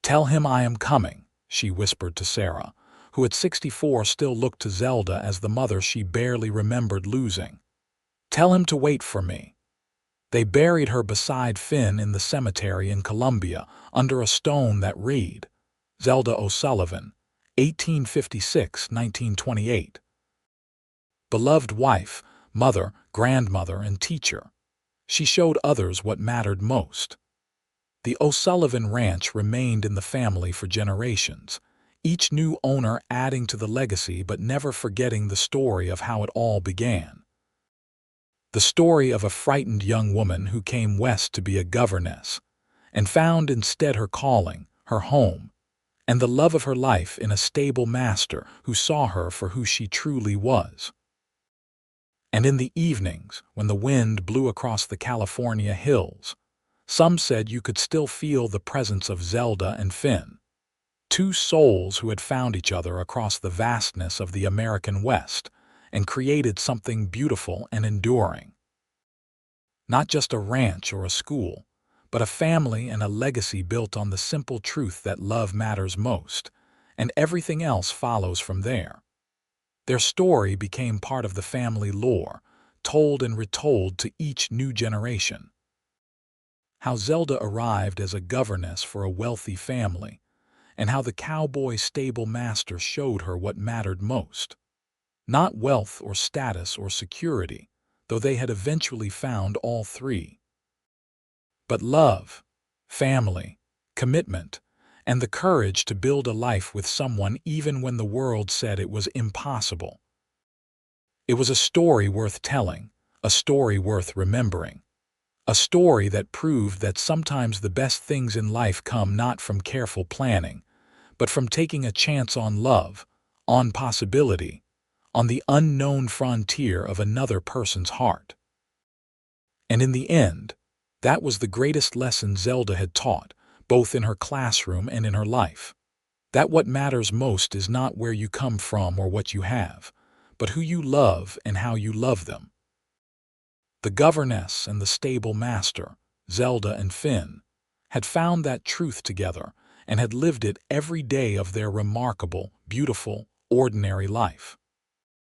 "Tell him I am coming," she whispered to Sarah, who at 64 still looked to Zelda as the mother she barely remembered losing. "Tell him to wait for me." They buried her beside Finn in the cemetery in Columbia under a stone that read, Zelda O'Sullivan, 1856–1928. Beloved wife, mother, grandmother, and teacher. She showed others what mattered most. The O'Sullivan Ranch remained in the family for generations, each new owner adding to the legacy but never forgetting the story of how it all began. The story of a frightened young woman who came west to be a governess, and found instead her calling, her home, and the love of her life in a stable master who saw her for who she truly was. And in the evenings, when the wind blew across the California hills, some said you could still feel the presence of Zelda and Finn, two souls who had found each other across the vastness of the American West and created something beautiful and enduring. Not just a ranch or a school, but a family and a legacy built on the simple truth that love matters most, and everything else follows from there. Their story became part of the family lore, told and retold to each new generation. How Zelda arrived as a governess for a wealthy family, and how the cowboy stable master showed her what mattered most. Not wealth or status or security, though they had eventually found all three. But love, family, commitment, and the courage to build a life with someone even when the world said it was impossible. It was a story worth telling, a story worth remembering. A story that proved that sometimes the best things in life come not from careful planning, but from taking a chance on love, on possibility, on the unknown frontier of another person's heart. And in the end, that was the greatest lesson Zelda had taught, both in her classroom and in her life. That what matters most is not where you come from or what you have, but who you love and how you love them. The governess and the stable master, Zelda and Finn, had found that truth together, and had lived it every day of their remarkable, beautiful, ordinary life.